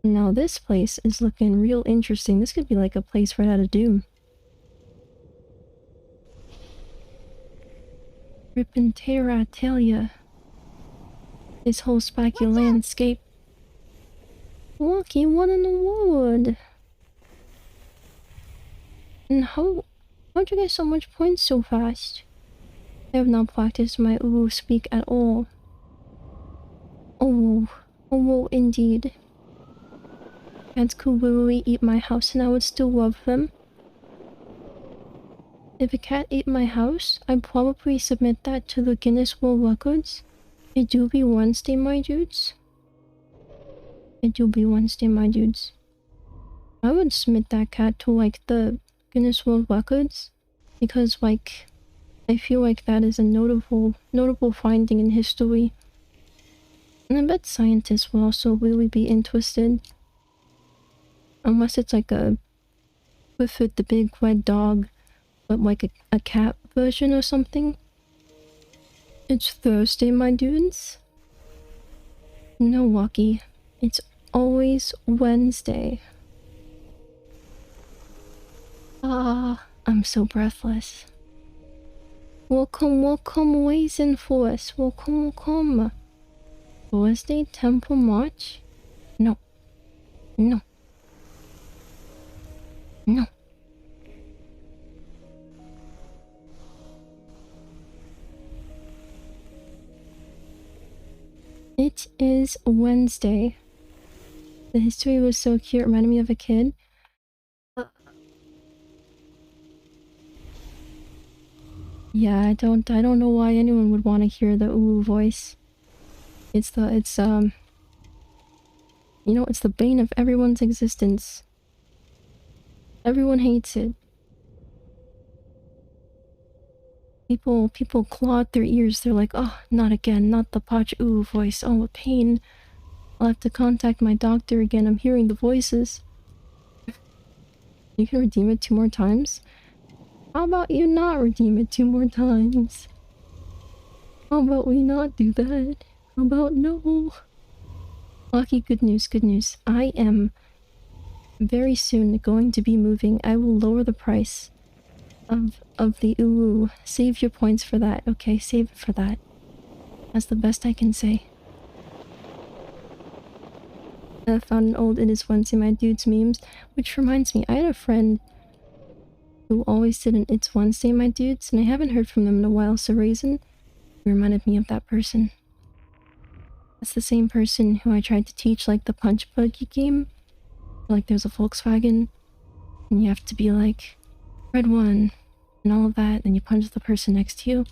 Now this place is looking real interesting. This could be like a place right out of Doom. Rippin' Terra, I tell ya. This whole spiky landscape. Lucky, what in the world? And how'd you get so much points so fast? I have not practiced my Uwu speak at all. Oh, indeed. Cats could literally eat my house and I would still love them. If a cat ate my house, I'd probably submit that to the Guinness World Records. It do be Wednesday, my dudes. I would submit that cat to, like, the Guinness World Records. Because, like, I feel like that is a notable finding in history. And I bet scientists will also really be interested. Unless it's like a Clifford the Big Red Dog, but like a cat version or something. It's Thursday, my dudes. No, Lucky. It's always Wednesday. I'm so breathless. Welcome, waiting for us. Welcome. Thursday, Temple March? No. It is Wednesday. The history was so cute, it reminded me of a kid. Yeah, I don't know why anyone would want to hear the ooh voice. It's you know, it's the bane of everyone's existence. Everyone hates it. People claw at their ears. They're like, oh, not again, not the pachu voice. Oh, what pain. I'll have to contact my doctor again. I'm hearing the voices. You can redeem it 2 more times? How about you not redeem it 2 more times? How about we not do that? How about no? Lucky, good news, good news. I am very soon going to be moving. I will lower the price of the uwu. Save your points for that, okay? Save it for that. That's the best I can say. I found an old It Is Wednesday My Dudes memes, which reminds me, I had a friend who always did an It's Wednesday My Dudes, and I haven't heard from them in a while, so Raisin reminded me of that person. That's the same person who I tried to teach, like, the punch buggy game. Like, there's a Volkswagen, and you have to be like, red one, and all of that, then you punch the person next to you.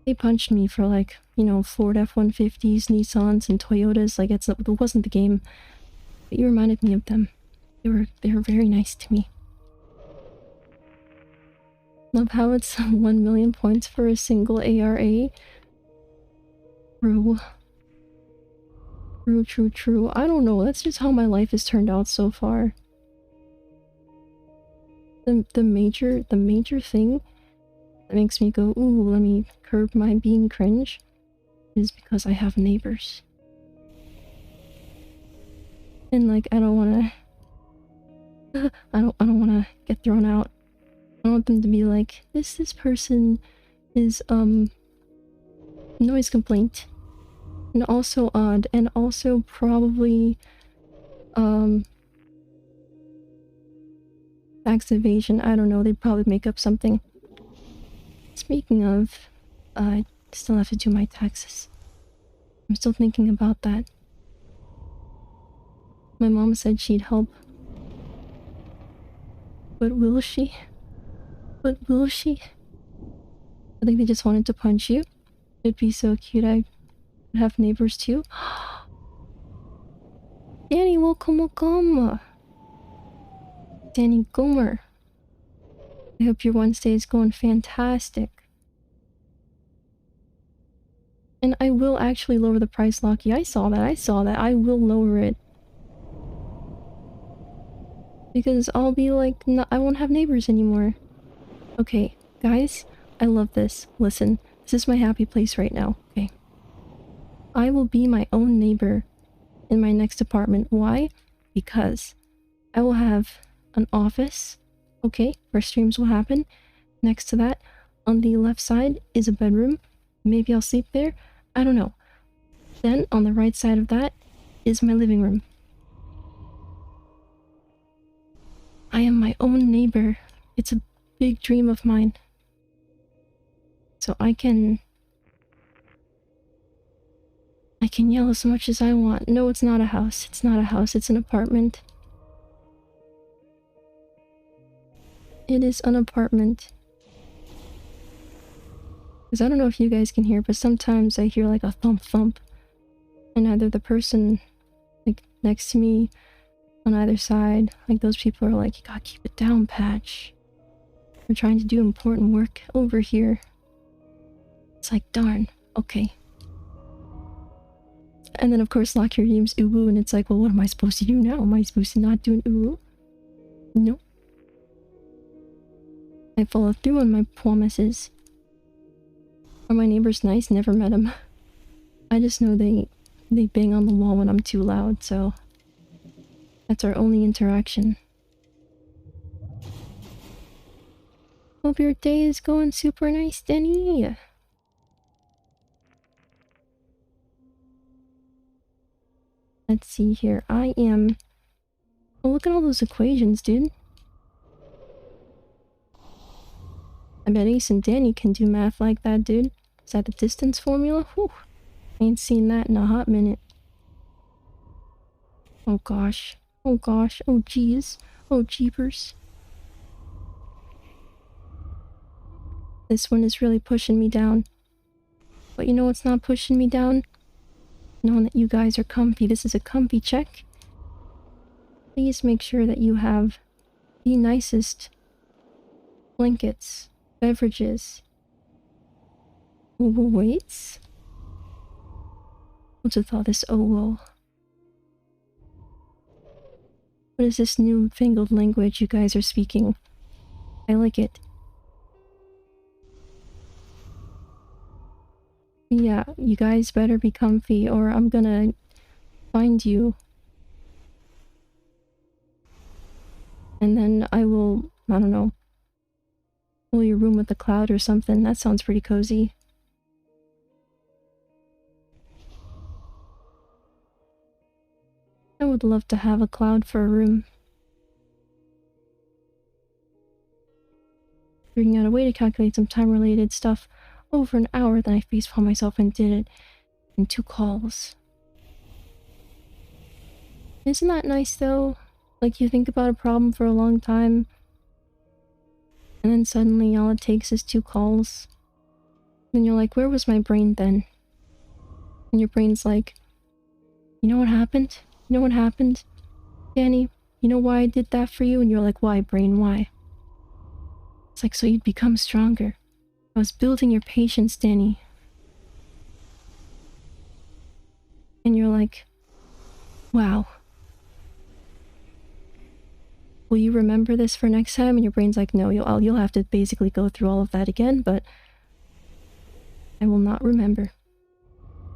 They punched me for, like, you know, Ford F-150s, Nissans, and Toyotas. Like, it wasn't the game, but you reminded me of them. They were very nice to me. Love how it's 1 million points for a single ARA. True. I don't know, that's just how my life has turned out so far. The major thing that makes me go, ooh, let me curb my being cringe, is because I have neighbors. And like, I don't wanna... I don't wanna get thrown out. I don't want them to be like, this person is, noise complaint. And also odd, and also probably, tax evasion. I don't know, they'd probably make up something. Speaking of, I still have to do my taxes. I'm still thinking about that. My mom said she'd help. But will she? I think they just wanted to punch you. It'd be so cute. I would have neighbors too. Danny, welcome. Danny Gomer. I hope your Wednesday is going fantastic. And I will actually lower the price, Lucky. I saw that. I will lower it. Because I'll be like, no, I won't have neighbors anymore. Okay, guys, I love this. Listen, this is my happy place right now, okay? I will be my own neighbor in my next apartment. Why? Because I will have an office, okay, where streams will happen. Next to that, on the left side, is a bedroom. Maybe I'll sleep there. I don't know. Then, on the right side of that, is my living room. I am my own neighbor. It's a big dream of mine. So I can yell as much as I want. No, it's not a house. It's not a house. It's an apartment. It is an apartment. Because I don't know if you guys can hear, but sometimes I hear like a thump thump. And either the person like next to me on either side, like those people are like, you gotta keep it down, Patch. We're trying to do important work over here. It's like, darn, okay. And then of course lock your name's uwu, and it's like, well, what am I supposed to do now? Am I supposed to not do an uwu? No. I follow through on my promises. Are my neighbors nice? Never met them. I just know they bang on the wall when I'm too loud, so that's our only interaction. Hope your day is going super nice, Denny. Let's see here. I am... Oh, look at all those equations, dude. I bet Ace and Danny can do math like that, dude. Is that the distance formula? Whew. Ain't seen that in a hot minute. Oh gosh. Oh gosh. Oh jeez. Oh jeepers. This one is really pushing me down. But you know what's not pushing me down? Knowing that you guys are comfy. This is a comfy check. Please make sure that you have the nicest blankets, beverages. Wait. What's with all this whoa? What is this newfangled language you guys are speaking? I like it. Yeah, you guys better be comfy or I'm gonna find you. And then I will, I don't know, fill your room with a cloud or something. That sounds pretty cozy. I would love to have a cloud for a room. Figuring out a way to calculate some time-related stuff over an hour, then I facepalm myself and did it in 2 calls. Isn't that nice though? Like you think about a problem for a long time, and then suddenly all it takes is 2 calls. Then you're like, where was my brain then? And your brain's like, you know what happened? You know what happened? Danny, you know why I did that for you? And you're like, why, brain, why? It's like, so you'd become stronger. I was building your patience, Danny. And you're like, wow. Will you remember this for next time? And your brain's like, no, you'll have to basically go through all of that again, but I will not remember.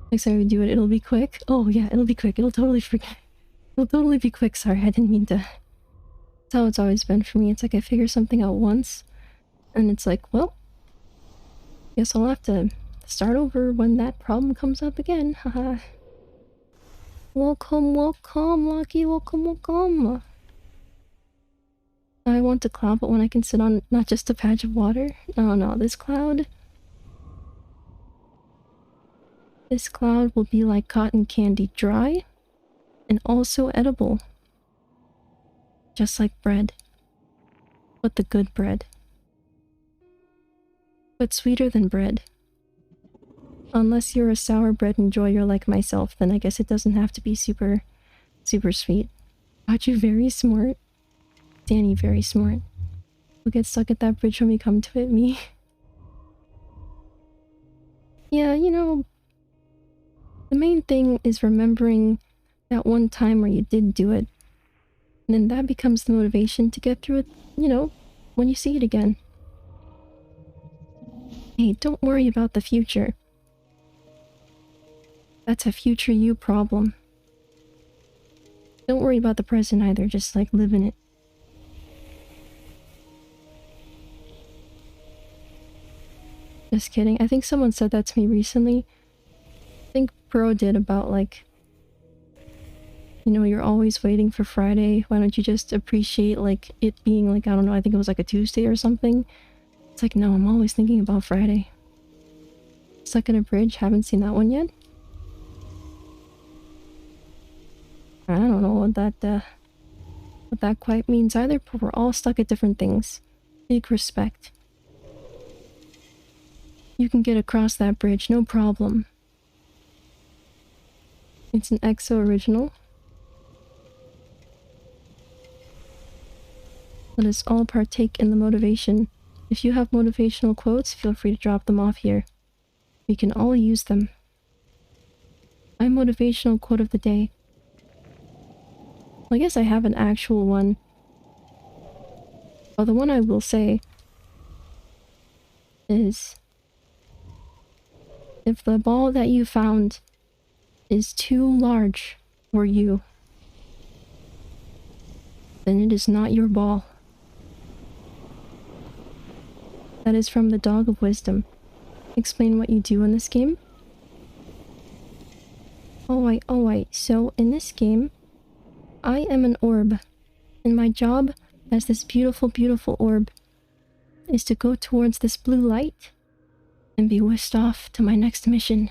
Next time we do it, it'll be quick. Oh yeah, it'll be quick. It'll totally be quick. Sorry, I didn't mean to. That's how it's always been for me. It's like I figure something out once, and it's like, well, guess I'll have to start over when that problem comes up again. Haha. Welcome, Lucky. Welcome. I want a cloud, but when I can sit on not just a patch of water. No, this cloud will be like cotton candy, dry and also edible. Just like bread. But the good bread. But sweeter than bread. Unless you're a sour bread enjoyer like myself, then I guess it doesn't have to be super sweet. Pachu very smart. Danny very smart. We'll get stuck at that bridge when we come to it, me. Yeah, you know, the main thing is remembering that one time where you did do it. And then that becomes the motivation to get through it, you know, when you see it again. Hey, don't worry about the future. That's a future you problem. Don't worry about the present either, just like live in it. Just kidding. I think someone said that to me recently. I think Bro did about like, you know, you're always waiting for Friday. Why don't you just appreciate like it being like, I don't know, I think it was like a Tuesday or something. It's like, no, I'm always thinking about Friday. Stuck in a bridge, haven't seen that one yet. I don't know what that quite means either, but we're all stuck at different things. Big respect. You can get across that bridge, no problem. It's an Exo original. Let us all partake in the motivation. If you have motivational quotes, feel free to drop them off here. We can all use them. My motivational quote of the day. Well, I guess I have an actual one. Well, the one I will say is, if the ball that you found is too large for you, then it is not your ball. That is from the Dog of Wisdom. Explain what you do in this game. Alright. So, in this game, I am an orb. And my job as this beautiful, beautiful orb is to go towards this blue light and be whisked off to my next mission,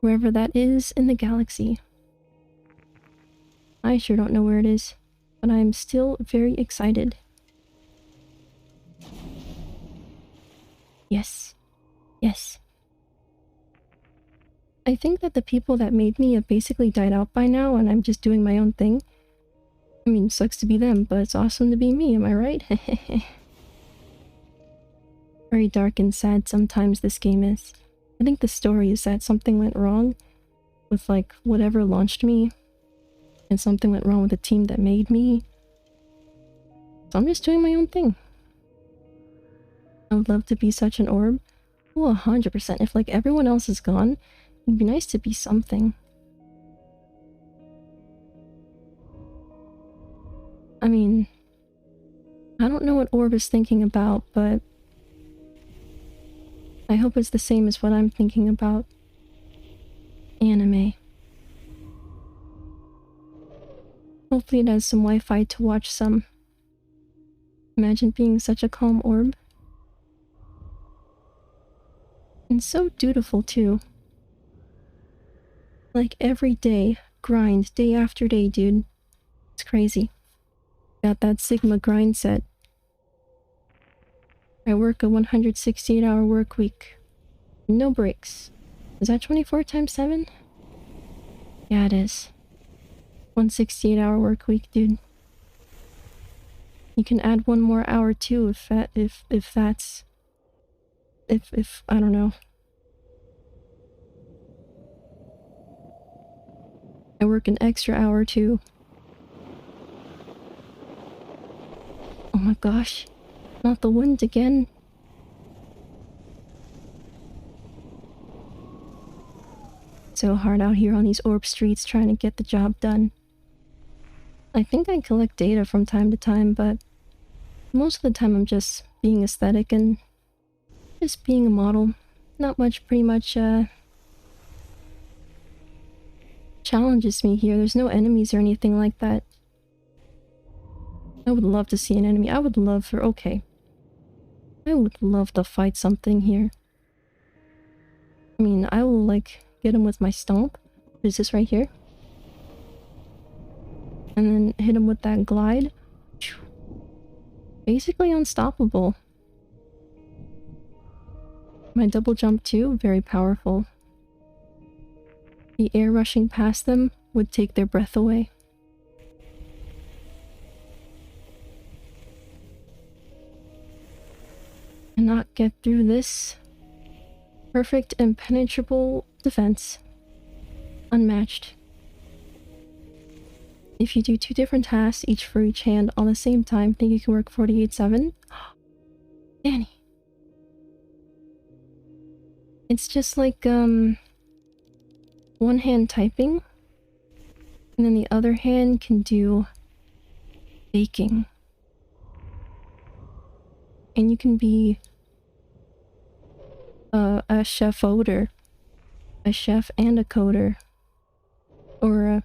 Wherever that is in the galaxy. I sure don't know where it is, but I'm still very excited. Yes. Yes. I think that the people that made me have basically died out by now, and I'm just doing my own thing. I mean, sucks to be them, but it's awesome to be me, am I right? Very dark and sad sometimes this game is. I think the story is that something went wrong with, like, whatever launched me, and something went wrong with the team that made me. So I'm just doing my own thing. I would love to be such an orb. Well, 100%. If, like, everyone else is gone, it'd be nice to be something. I mean, I don't know what Orb is thinking about, but I hope it's the same as what I'm thinking about. Anime. Hopefully it has some Wi-Fi to watch some. Imagine being such a calm orb. And so dutiful, too. Like, every day. Grind. Day after day, dude. It's crazy. Got that Sigma grind set. I work a 168-hour work week. No breaks. Is that 24 times 7? Yeah, it is. 168-hour work week, dude. You can add one more hour too if that's... If I don't know. I work an extra hour too. Oh my gosh. Not the wind again. So hard out here on these orb streets trying to get the job done. I think I collect data from time to time, but most of the time I'm just being aesthetic and just being a model. Not much pretty much challenges me here. There's no enemies or anything like that. I would love to see an enemy. I would love for... okay. I would love to fight something here. I mean, I will, like, get him with my stomp. What is this right here? And then hit him with that glide. Basically unstoppable. My double jump too, very powerful. The air rushing past them would take their breath away. And not get through this perfect impenetrable defense. Unmatched. If you do 2 different tasks, each for each hand, on the same time, think you can work 48/7? Danny. It's just like, one hand typing, and then the other hand can do baking. And you can be a chef-oder. A chef and a coder. Or a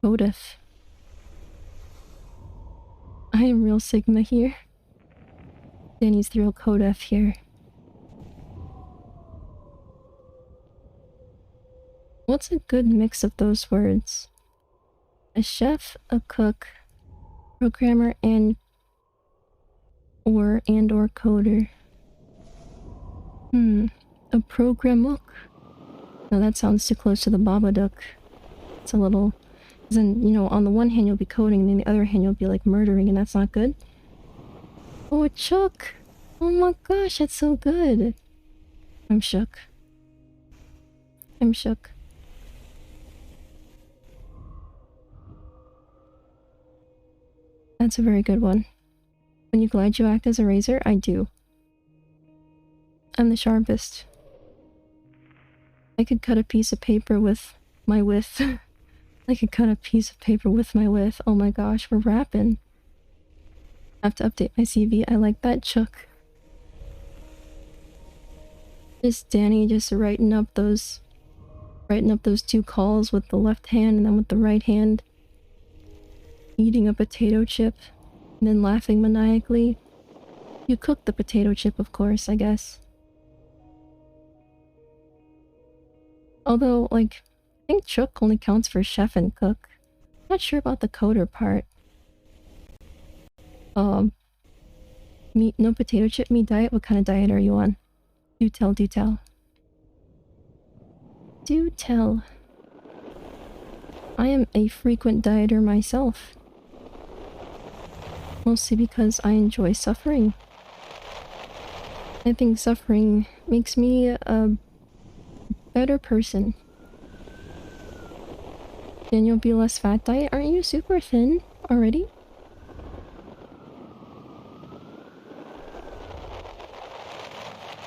codef. I am real Sigma here. Danny's the real codef here. What's a good mix of those words? A chef, a cook, programmer, and or coder. A programmook? No, that sounds too close to the Babadook. It's a little... then, you know, on the one hand you'll be coding, and then the other hand you'll be, like, murdering, and that's not good. Oh, a chook! Oh my gosh, that's so good! I'm shook. I'm shook. That's a very good one. When you glide, you act as a razor? I do. I'm the sharpest. I could cut a piece of paper with my width. I could cut a piece of paper with my width. Oh my gosh, we're rapping. I have to update my CV. I like that, Chuck. Just Danny just writing up those 2 calls with the left hand and then with the right hand. Eating a potato chip and then laughing maniacally. You cook the potato chip, of course, I guess. Although, like, I think chook only counts for chef and cook. Not sure about the coder part. Meat, no potato chip meat diet? What kind of diet are you on? Do tell, do tell. Do tell. I am a frequent dieter myself. Mostly because I enjoy suffering. I think suffering makes me a better person. Then you'll be less fat diet. Aren't you super thin already?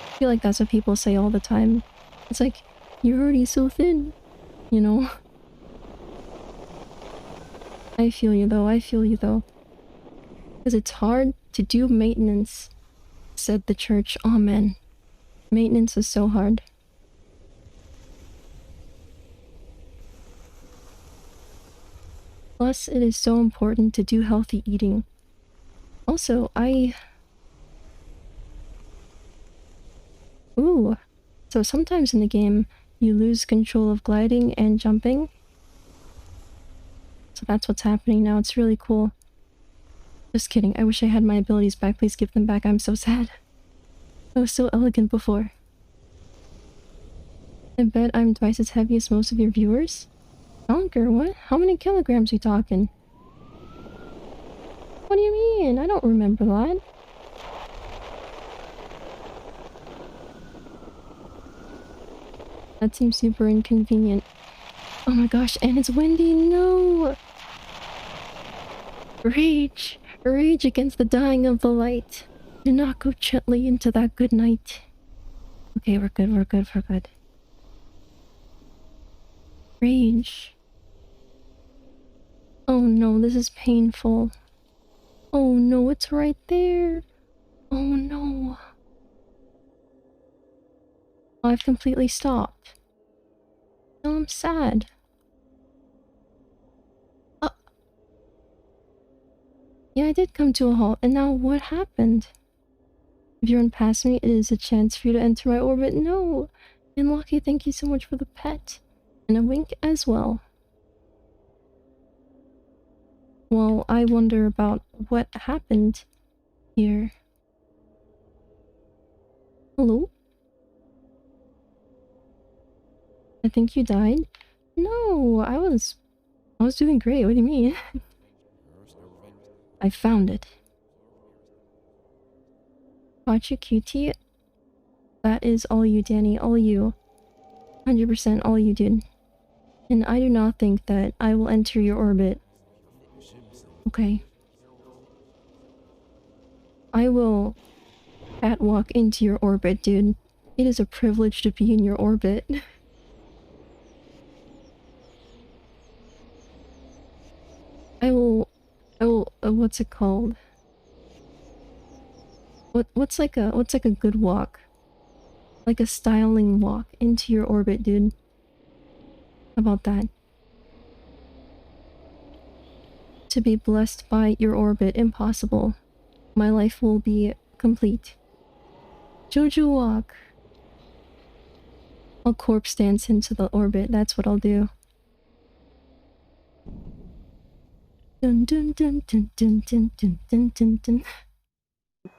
I feel like that's what people say all the time. It's like, you're already so thin, you know? I feel you though, I feel you though. Because it's hard to do maintenance, said the church. Amen. Maintenance is so hard. Plus, it is so important to do healthy eating. Also, Ooh. So sometimes in the game, you lose control of gliding and jumping. So that's what's happening now. It's really cool. Just kidding. I wish I had my abilities back. Please give them back. I'm so sad. I was so elegant before. I bet I'm twice as heavy as most of your viewers. Donker, what? How many kilograms are you talking? What do you mean? I don't remember that. That seems super inconvenient. Oh my gosh, and it's windy. No! Rage! Rage against the dying of the light. Do not go gently into that good night. Okay, we're good, we're good, we're good. Rage. Oh no, this is painful. Oh no, it's right there. Oh no. I've completely stopped. No, I'm sad. Yeah, I did come to a halt, and now what happened? If you run past me, it is a chance for you to enter my orbit. No! And Lucky, thank you so much for the pet. And a wink as well. Well, I wonder about what happened here. Hello? I think you died? No, I was doing great. What do you mean? I found it. Pachu QT. That is all you, Danny. All you. 100% all you, dude. And I do not think that I will enter your orbit. Okay. I will catwalk into your orbit, dude. It is a privilege to be in your orbit. I will, what's it called? What's like a good walk? Like a styling walk into your orbit, dude. How about that? To be blessed by your orbit, impossible. My life will be complete. Jojo walk. I'll corpse dance into the orbit, that's what I'll do. Dun dun dun dun dun dun dun dun dun dun.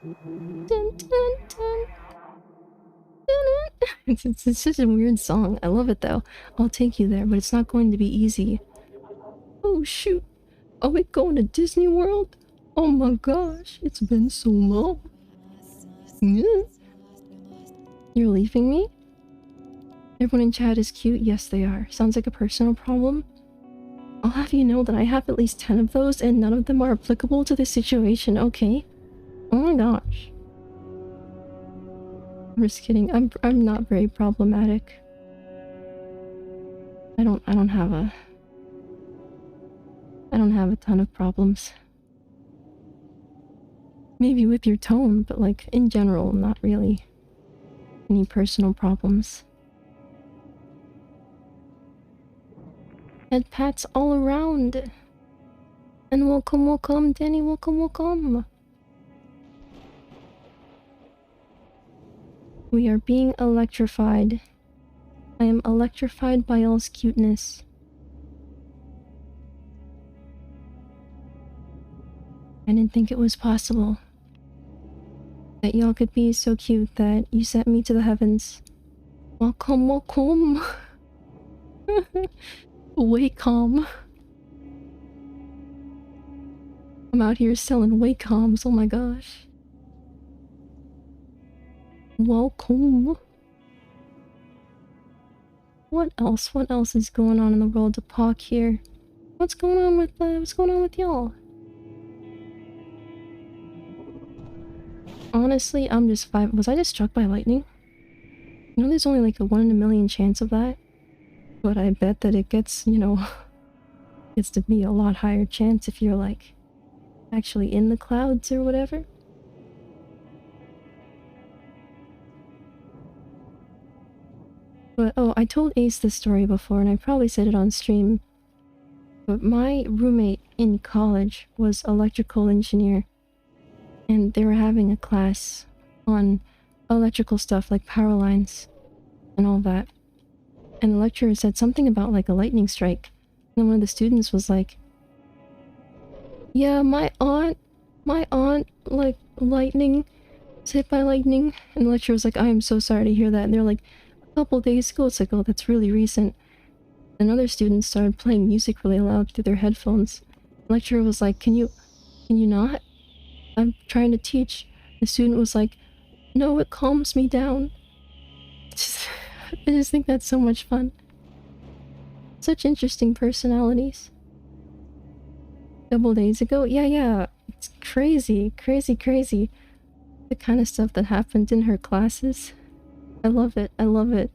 Dun dun dun. It's such a weird song. I love it though. I'll take you there, but it's not going to be easy. Oh shoot. Are we going to Disney World? Oh my gosh, it's been so long. You're leaving me? Everyone in chat is cute. Yes, they are. Sounds like a personal problem. I'll have you know that I have at least 10 of those and none of them are applicable to this situation, okay? Oh my gosh. I'm just kidding. I'm not very problematic. I don't have a ton of problems. Maybe with your tone, but like in general, not really any personal problems. Head pats all around. And welcome, welcome, Danny, welcome, welcome. We are being electrified. I am electrified by y'all's cuteness. I didn't think it was possible that y'all could be so cute that you sent me to the heavens. Welcome, welcome. Wacom. I'm out here selling Wacoms, oh my gosh. Welcome. What else? What else is going on in the world of Pock here? What's going on with y'all? Honestly, I'm just was I just struck by lightning? You know, there's only like a 1 in a million chance of that. But I bet that it gets, you know, gets to be a lot higher chance if you're like actually in the clouds or whatever. But oh, I told Ace this story before and I probably said it on stream. But my roommate in college was electrical engineer. And they were having a class on electrical stuff like power lines and all that. And the lecturer said something about like a lightning strike. And then one of the students was like, yeah, my aunt, like, lightning, was hit by lightning. And the lecturer was like, I am so sorry to hear that. And they're like, a couple days ago. It's like, oh, that's really recent. And other students started playing music really loud through their headphones. The lecturer was like, can you not? I'm trying to teach. The student was like, no, it calms me down. I just think that's so much fun. Such interesting personalities. Couple days ago? Yeah. It's crazy. The kind of stuff that happened in her classes. I love it. I love it.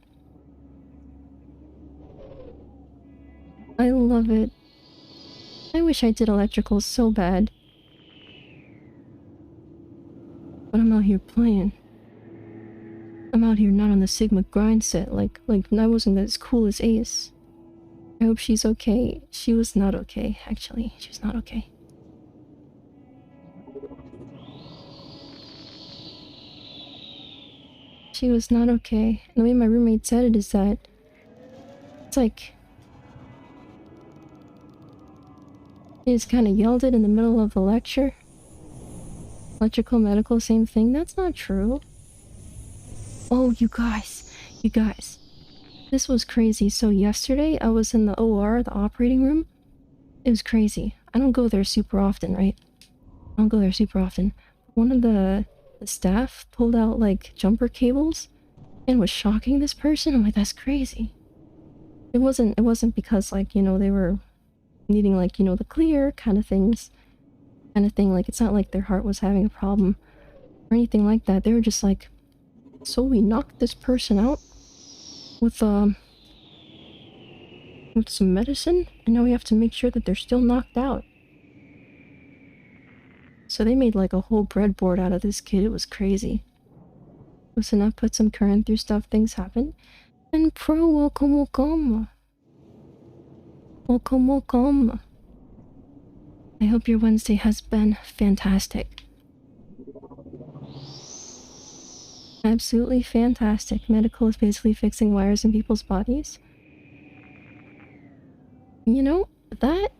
I wish I did electrical so bad. But I'm out here playing. I'm out here not on the Sigma grind set, like I wasn't as cool as Ace. I hope she's okay. She was not okay, actually. She was not okay. She was not okay. And the way my roommate said it is that it's like he just kind of yelled it in the middle of the lecture. Electrical, medical, same thing. That's not true. Oh, you guys. This was crazy. So yesterday, I was in the OR, the operating room. It was crazy. I don't go there super often, right? One of the staff pulled out, like, jumper cables and was shocking this person. I'm like, that's crazy. It wasn't because, like, you know, they were needing, like, you know, the clear kind of thing. Like, it's not like their heart was having a problem or anything like that. They were just like, so we knocked this person out with some medicine, and now we have to make sure that they're still knocked out. So they made like a whole breadboard out of this kid. It was crazy. Close enough, put some current through stuff, things happen. And Pro, welcome. I hope your Wednesday has been fantastic. Absolutely fantastic. Medical is basically fixing wires in people's bodies. You know, that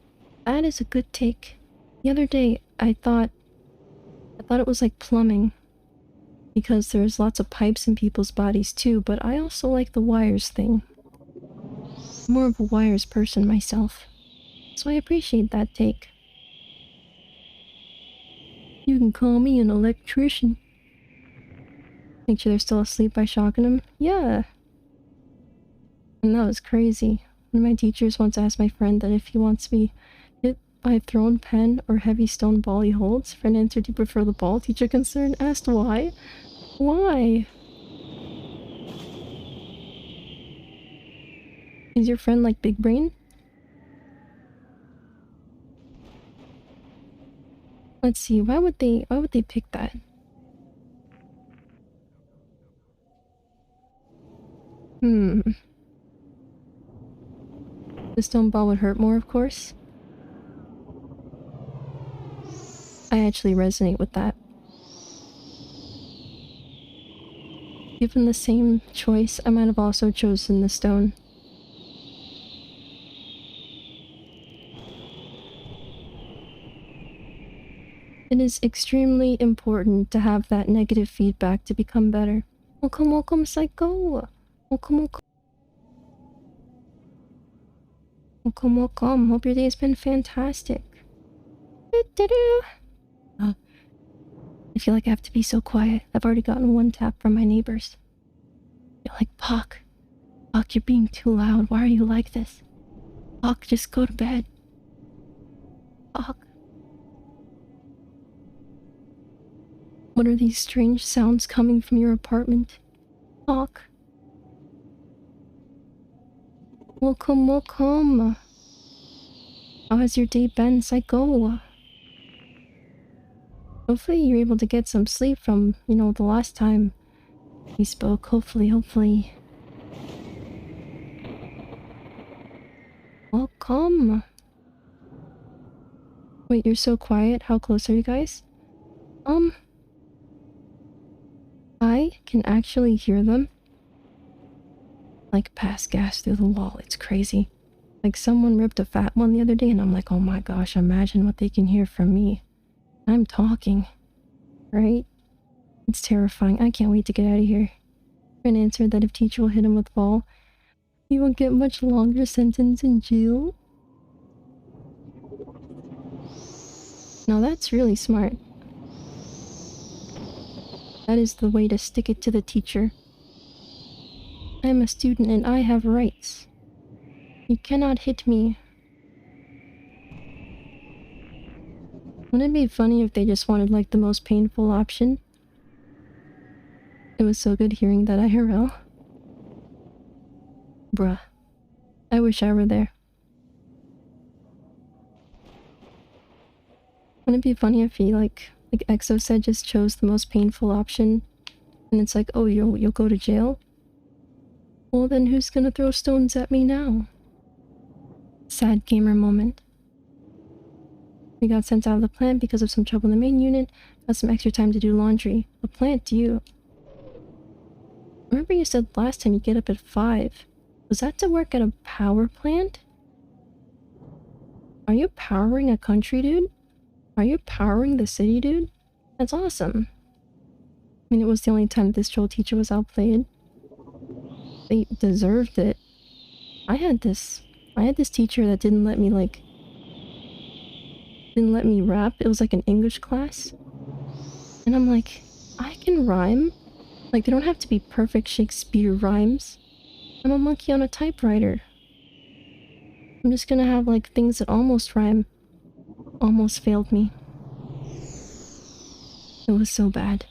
is a good take. The other day, I thought it was like plumbing. Because there's lots of pipes in people's bodies too, but I also like the wires thing. I'm more of a wires person myself. So I appreciate that take. You can call me an electrician. Make sure they're still asleep by shocking them? Yeah. And that was crazy. One of my teachers once asked my friend that if he wants to be hit by a thrown pen or heavy stone ball he holds. Friend answered he prefer the ball. Teacher concerned asked why. Why? Is your friend like big brain? Let's see, why would they pick that? The stone ball would hurt more, of course. I actually resonate with that. Given the same choice, I might have also chosen the stone. It is extremely important to have that negative feedback to become better. Welcome, welcome, Psycho! Welcome, welcome. Welcome, welcome. Hope your day has been fantastic. I feel like I have to be so quiet. I've already gotten one tap from my neighbors. You're like, Puck, you're being too loud. Why are you like this? Puck, just go to bed. Puck. What are these strange sounds coming from your apartment? Puck. Welcome, welcome. How has your day been, Psycho? Hopefully you're able to get some sleep from, you know, the last time we spoke. Hopefully. Welcome. Wait, you're so quiet. How close are you guys? I can actually hear them. Like pass gas through the wall. It's crazy. Like someone ripped a fat one the other day and I'm like, oh my gosh, imagine what they can hear from me. I'm talking. Right? It's terrifying. I can't wait to get out of here. An answer that if teacher will hit him with ball, he won't get much longer sentence in jail. Now that's really smart. That is the way to stick it to the teacher. I'm a student and I have rights. You cannot hit me. Wouldn't it be funny if they just wanted like the most painful option? It was so good hearing that IRL. Bruh. I wish I were there. Wouldn't it be funny if he like Exo said just chose the most painful option and it's like, oh, you'll go to jail? Well then who's gonna throw stones at me now? Sad gamer moment. We got sent out of the plant because of some trouble in the main unit. Got some extra time to do laundry. What plant do you... Remember you said last time you get up at 5. Was that to work at a power plant? Are you powering a country, dude? Are you powering the city, dude? That's awesome. I mean, it was the only time this troll teacher was outplayed. They deserved it. I had this teacher that didn't let me rap. It was like an English class. And I'm like, I can rhyme. Like, they don't have to be perfect Shakespeare rhymes. I'm a monkey on a typewriter. I'm just gonna have like things that almost rhyme. Almost failed me. It was so bad.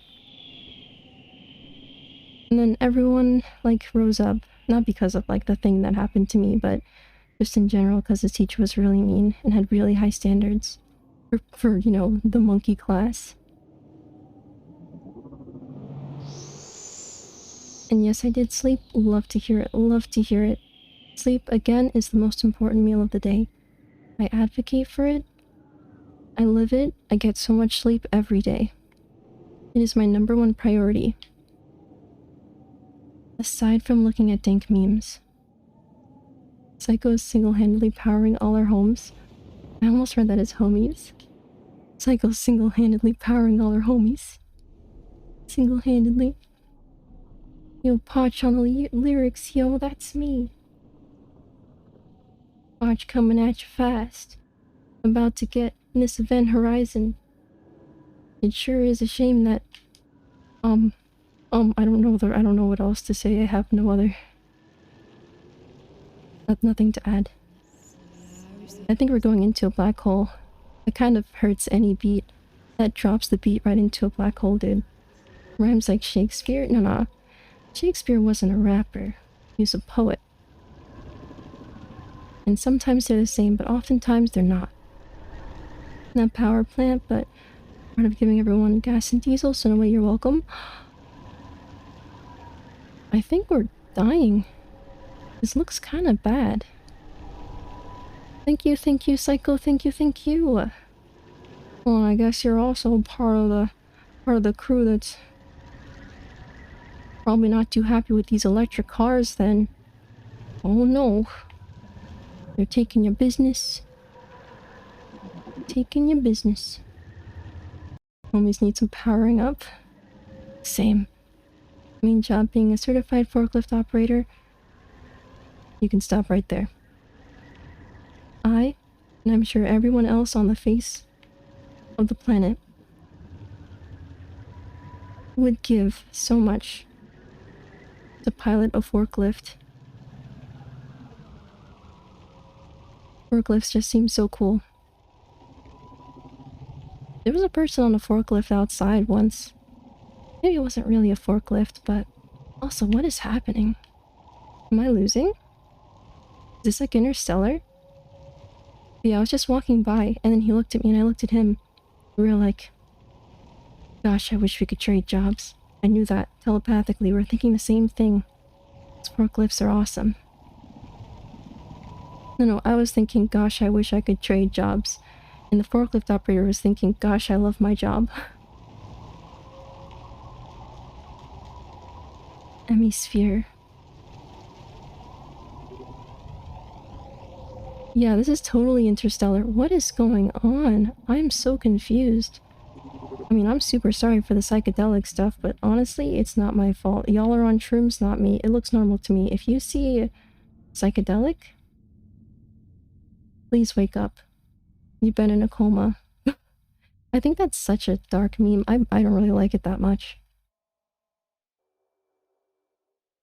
And then everyone like rose up. Not because of like the thing that happened to me, but just in general because this teacher was really mean and had really high standards. For you know, the monkey class. And yes, I did sleep. Love to hear it. Love to hear it. Sleep, again, is the most important meal of the day. I advocate for it. I live it. I get so much sleep every day. It is my #1 priority. Aside from looking at dank memes. Psycho is single-handedly powering all our homes. I almost read that as homies. Psycho single-handedly powering all our homies. Single-handedly. Yo, Potch on the lyrics, yo, that's me. Potch coming at you fast. About to get in this event horizon. It sure is a shame that, I don't know what else to say. I have no other... nothing to add. I think we're going into a black hole. It kind of hurts any beat. That drops the beat right into a black hole, dude. Rhymes like Shakespeare? No. Shakespeare wasn't a rapper. He was a poet. And sometimes they're the same, but oftentimes they're not. Not power plant, but part of giving everyone gas and diesel, so in a way you're welcome. I think we're dying. This looks kind of bad. Thank you, Psycho, thank you. Well, I guess you're also part of the crew that's... Probably not too happy with these electric cars then. Oh no. They're taking your business. Taking your business. Homies need some powering up. Same. Main job being a certified forklift operator. You can stop right there. I, and I'm sure everyone else on the face of the planet, would give so much to pilot a forklift. Forklifts just seem so cool. There was a person on a forklift outside once. Maybe it wasn't really a forklift, but also, what is happening? Am I losing? Is this like Interstellar? Yeah, I was just walking by, and then he looked at me, and I looked at him. We were like, gosh, I wish we could trade jobs. I knew that telepathically. We were thinking the same thing. These forklifts are awesome. No, I was thinking, gosh, I wish I could trade jobs. And the forklift operator was thinking, gosh, I love my job. Hemisphere. Yeah, this is totally Interstellar. What is going on? I'm so confused. I mean, I'm super sorry for the psychedelic stuff, but honestly, it's not my fault. Y'all are on shrooms, not me. It looks normal to me. If you see psychedelic, please wake up. You've been in a coma. I think that's such a dark meme. I don't really like it that much.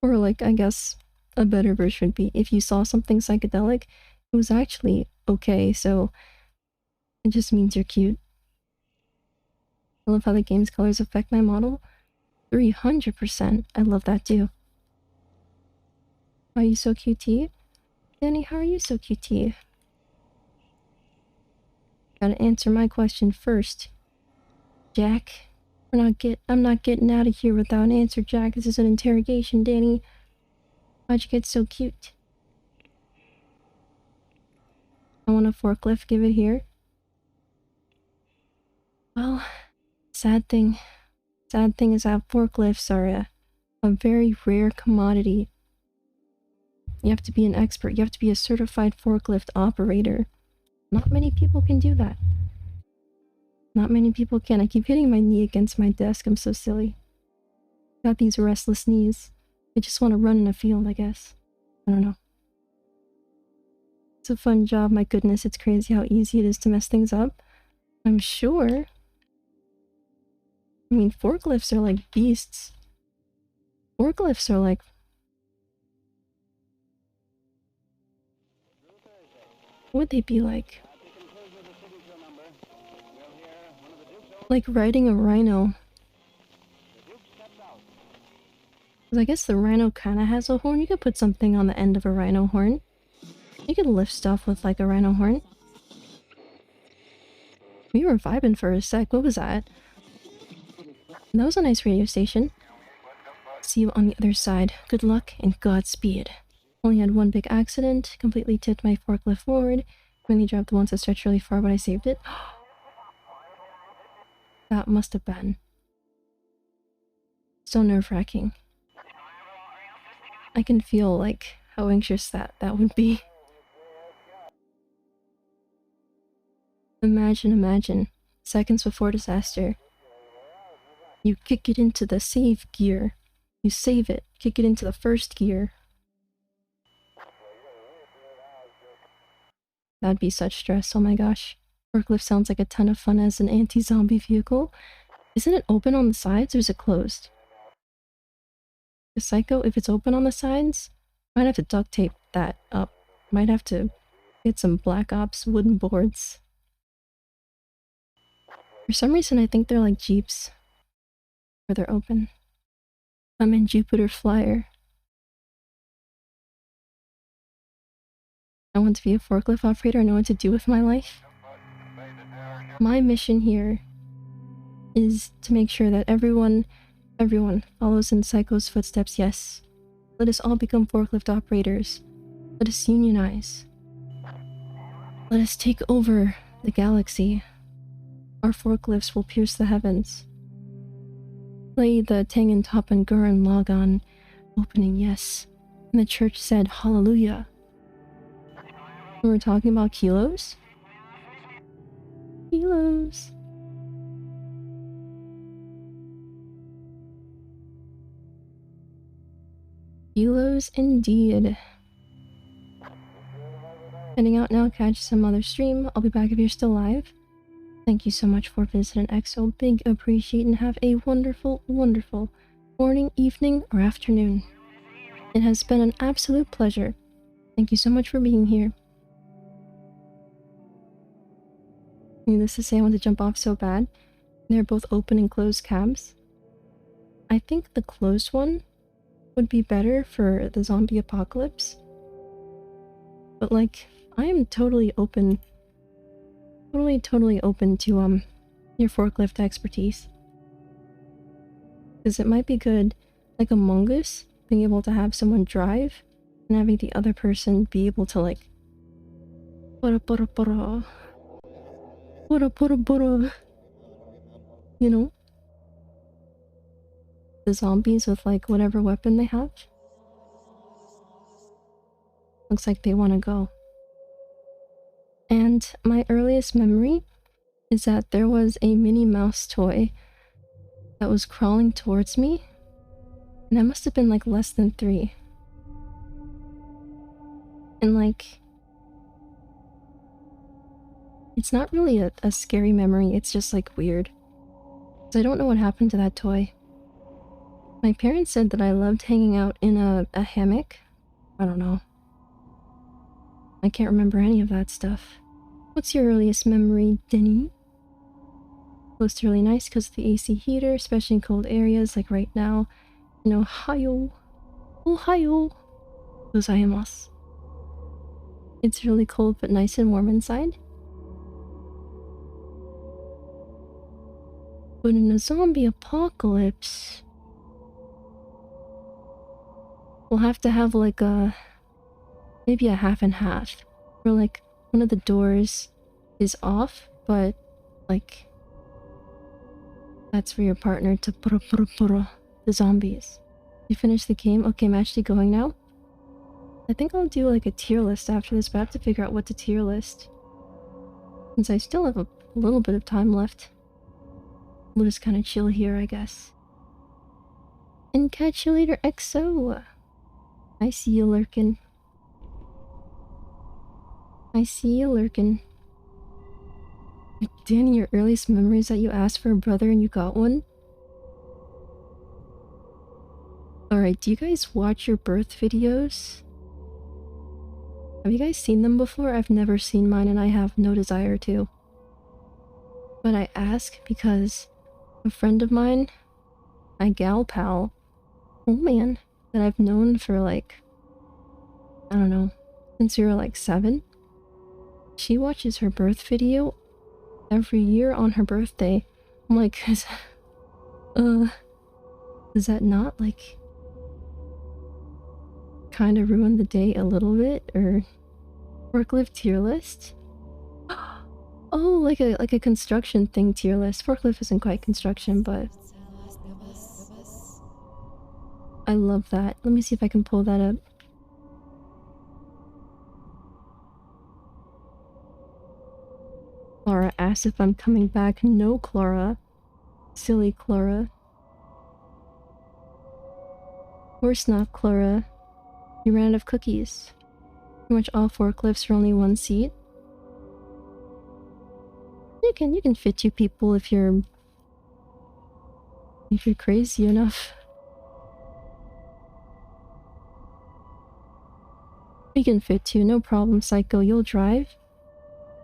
Or like, I guess a better version would be if you saw something psychedelic, it was actually okay, so it just means you're cute. I love how the game's colors affect my model. 300%. I love that too. How are you so QT? Danny, how are you so QT? Gotta answer my question first. Jack. I'm not getting out of here without an answer, Jack. This is an interrogation, Danny. How'd you get so cute? I want a forklift, give it here. Well, sad thing is that forklifts are a very rare commodity. You have to be an expert. You have to be a certified forklift operator. Not many people can do that. Not many people can. I keep hitting my knee against my desk. I'm so silly. Got these restless knees. I just want to run in a field, I guess. I don't know. It's a fun job, my goodness. It's crazy how easy it is to mess things up. I'm sure. I mean, forklifts are like beasts. Forklifts are like... What would they be like? Like riding a rhino. Because I guess the rhino kind of has a horn. You could put something on the end of a rhino horn. You could lift stuff with like a rhino horn. We were vibing for a sec. What was that? That was a nice radio station. See you on the other side. Good luck and Godspeed. Only had one big accident. Completely tipped my forklift forward. Mainly dropped the ones that stretched really far, but I saved it. That must have been so nerve-wracking. I can feel like how anxious that would be. Imagine. Seconds before disaster. You kick it into the save gear. You save it. Kick it into the first gear. That'd be such stress, oh my gosh. Forklift sounds like a ton of fun as an anti-zombie vehicle. Isn't it open on the sides or is it closed? The Psycho, if it's open on the sides, might have to duct tape that up. Might have to get some Black Ops wooden boards. For some reason I think they're like Jeeps. Where they're open. I'm in Jupiter Flyer. I want to be a forklift operator. I know what to do with my life. My mission here is to make sure that everyone follows in Psycho's footsteps, yes. Let us all become forklift operators. Let us unionize. Let us take over the galaxy. Our forklifts will pierce the heavens. Play the Tengen Toppan Gurren Lagann opening, yes. And the church said hallelujah. We were talking about kilos? Kilos. Kilos indeed. Heading out now, catch some other stream. I'll be back if you're still live. Thank you so much for visiting Exo. Big appreciate and have a wonderful, wonderful morning, evening, or afternoon. It has been an absolute pleasure. Thank you so much for being here. Needless to say, I want to jump off so bad. They're both open and closed cabs. I think the closed one would be better for the zombie apocalypse. But like, I am totally open. Totally open to your forklift expertise. Because it might be good, like Among Us, being able to have someone drive and having the other person be able to like you know, the zombies with like whatever weapon they have. Looks like they want to go. And my earliest memory is that there was a Minnie Mouse toy that was crawling towards me, and I must have been like less than 3. And like, it's not really a scary memory, it's just like weird. Because I don't know what happened to that toy. My parents said that I loved hanging out in a hammock. I don't know. I can't remember any of that stuff. What's your earliest memory, Denny? It's really nice because of the AC heater, especially in cold areas like right now in Ohio. Ohio! Gozaimasu. It's really cold but nice and warm inside. But in a zombie apocalypse, we'll have to have like maybe a half and half. Where like one of the doors is off, but like that's for your partner to the zombies. You finish the game? Okay, I'm actually going now. I think I'll do like a tier list after this, but I have to figure out what to tier list. Since I still have a little bit of time left. We'll just kind of chill here, I guess. And catch you later, Exo! I see you lurking. I see you lurking. Danny, your earliest memories that you asked for a brother and you got one? Alright, do you guys watch your birth videos? Have you guys seen them before? I've never seen mine and I have no desire to. But I ask because a friend of mine, my gal pal, oh man, that I've known for like, I don't know, since we were like 7, she watches her birth video every year on her birthday. I'm like, does that not like kind of ruin the day a little bit? Or forklift tier list? Oh, like a construction thing tier list. Forklift isn't quite construction, but I love that. Let me see if I can pull that up. Clara asked if I'm coming back. No, Clara. Silly Clara. Of course not, Clara. You ran out of cookies. Pretty much all forklifts are only 1 seat. You can fit 2 people if you're crazy enough. We can fit 2, no problem, Psycho. You'll drive.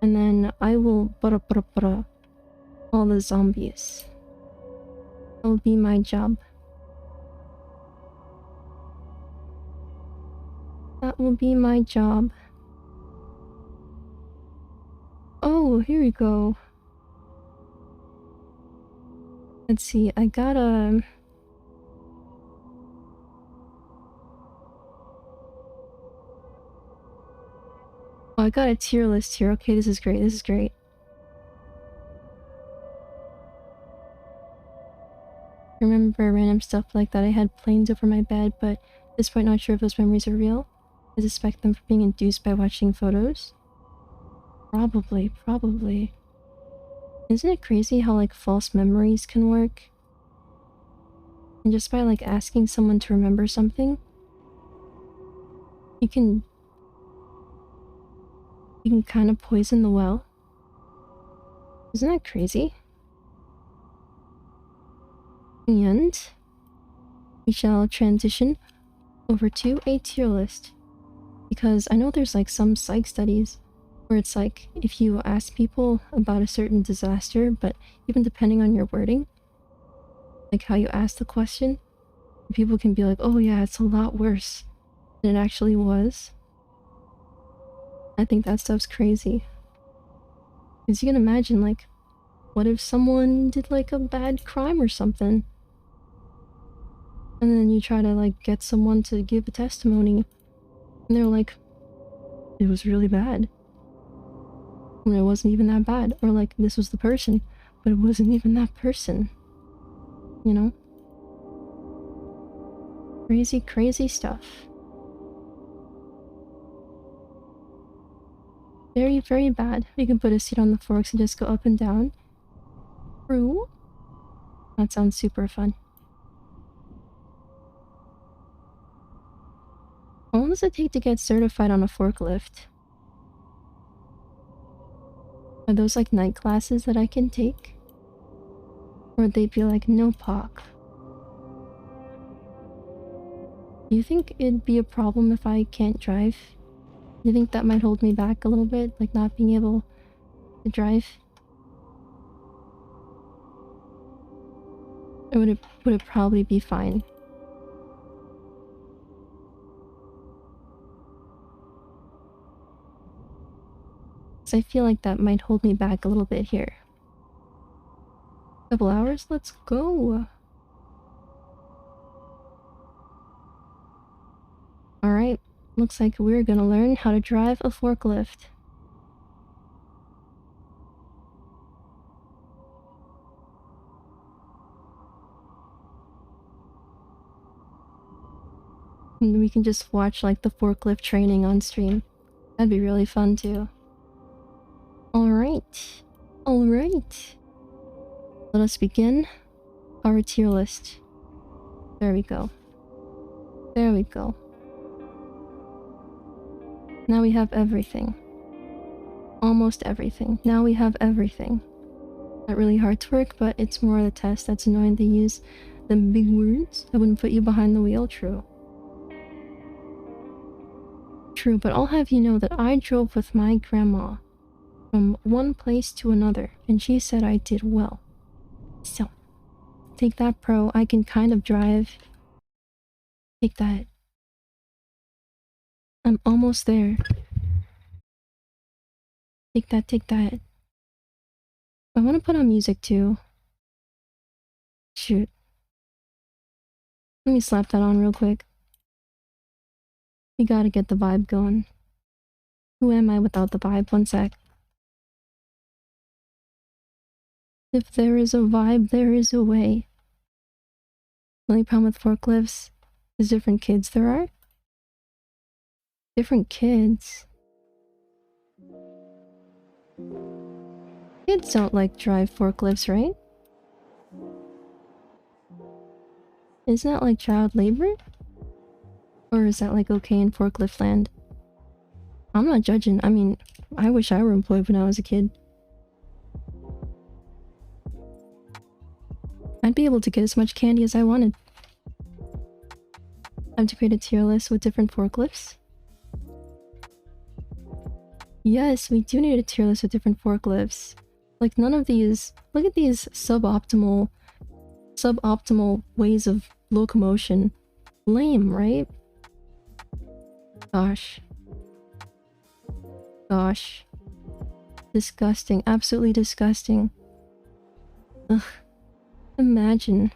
And then I will all the zombies. That'll be my job. That will be my job. Oh, here we go. Let's see, I got a... Oh, I got a tier list here. Okay, this is great, this is great. remember random stuff like that. I had planes over my bed, but at this point not sure if those memories are real. I suspect them for being induced by watching photos. Probably, probably. Isn't it crazy how, like, false memories can work? And just by, like, asking someone to remember something, you can kind of poison the well. Isn't that crazy? And we shall transition over to a tier list. Because I know there's like some psych studies where it's like if you ask people about a certain disaster, but even depending on your wording, like how you ask the question, people can be like, oh yeah, it's a lot worse than it actually was. I think that stuff's crazy. Because you can imagine, like, what if someone did like a bad crime or something? And then you try to like get someone to give a testimony, and they're like, it was really bad. When it wasn't even that bad. Or like, this was the person, but it wasn't even that person. You know? Crazy, crazy stuff. Very, very bad. We can put a seat on the forks and just go up and down. True. That sounds super fun. How long does it take to get certified on a forklift? Are those like night classes that I can take? Or would they be like, no POC? Do you think it'd be a problem if I can't drive? Do you think that might hold me back a little bit? Like not being able to drive? Or would it probably be fine? So I feel like that might hold me back a little bit here. Couple hours? Let's go! Alright, looks like we're gonna learn how to drive a forklift. And we can just watch like the forklift training on stream. That'd be really fun too. Alright. Alright. Let us begin our tier list. There we go. There we go. Now we have everything. Almost everything. Now we have everything. Not really hard to work, but it's more of the test that's annoying to use than big words that wouldn't put you behind the wheel. True. True, but I'll have you know that I drove with my grandma from one place to another, and she said I did well. So, take that, pro. I can kind of drive. Take that. I'm almost there. Take that, take that. I want to put on music too. Shoot. Let me slap that on real quick. You gotta get the vibe going. Who am I without the vibe? One sec. If there is a vibe, there is a way. The only problem with forklifts is different kids there are. Different kids. Kids don't like drive forklifts, right? Isn't that like child labor? Or is that like okay in forklift land? I'm not judging. I mean, I wish I were employed when I was a kid. I'd be able to get as much candy as I wanted. I have to create a tier list with different forklifts. Yes, we do need a tier list with different forklifts. Like none of these... Look at these suboptimal ways of locomotion. Lame, right? Gosh. Gosh. Disgusting. Absolutely disgusting. Ugh. Imagine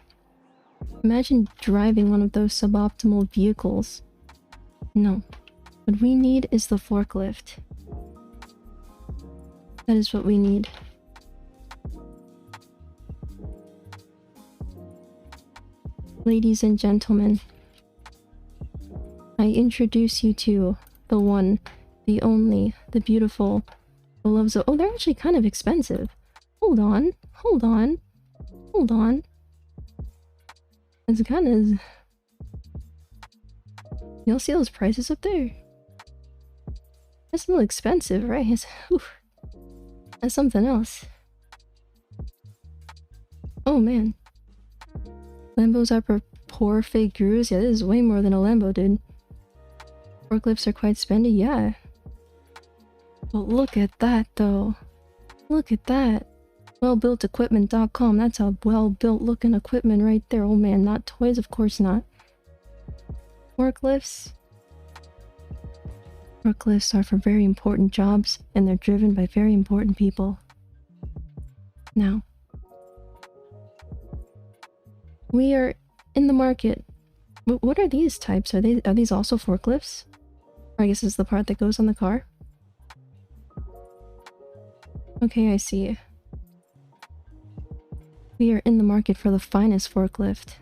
driving one of those suboptimal vehicles. No. What we need is the forklift. That is what we need. Ladies and gentlemen, I introduce you to the one, the only, the beautiful, the loves of— oh, they're actually kind of expensive. Hold on, hold on, hold on. It's kind of— you'll see those prices up there. That's a little expensive, right? Oof. That's something else. Oh man. Lambos are for poor fake gurus? Yeah, this is way more than a Lambo, dude. Forklifts are quite spendy, yeah. But look at that, though. Look at that. Wellbuiltequipment.com. That's a well-built looking equipment right there. Oh man, not toys? Of course not. Forklifts? Forklifts are for very important jobs, and they're driven by very important people. Now, we are in the market. What are these types? Are these also forklifts? Or I guess it's the part that goes on the car. Okay, I see. We are in the market for the finest forklift.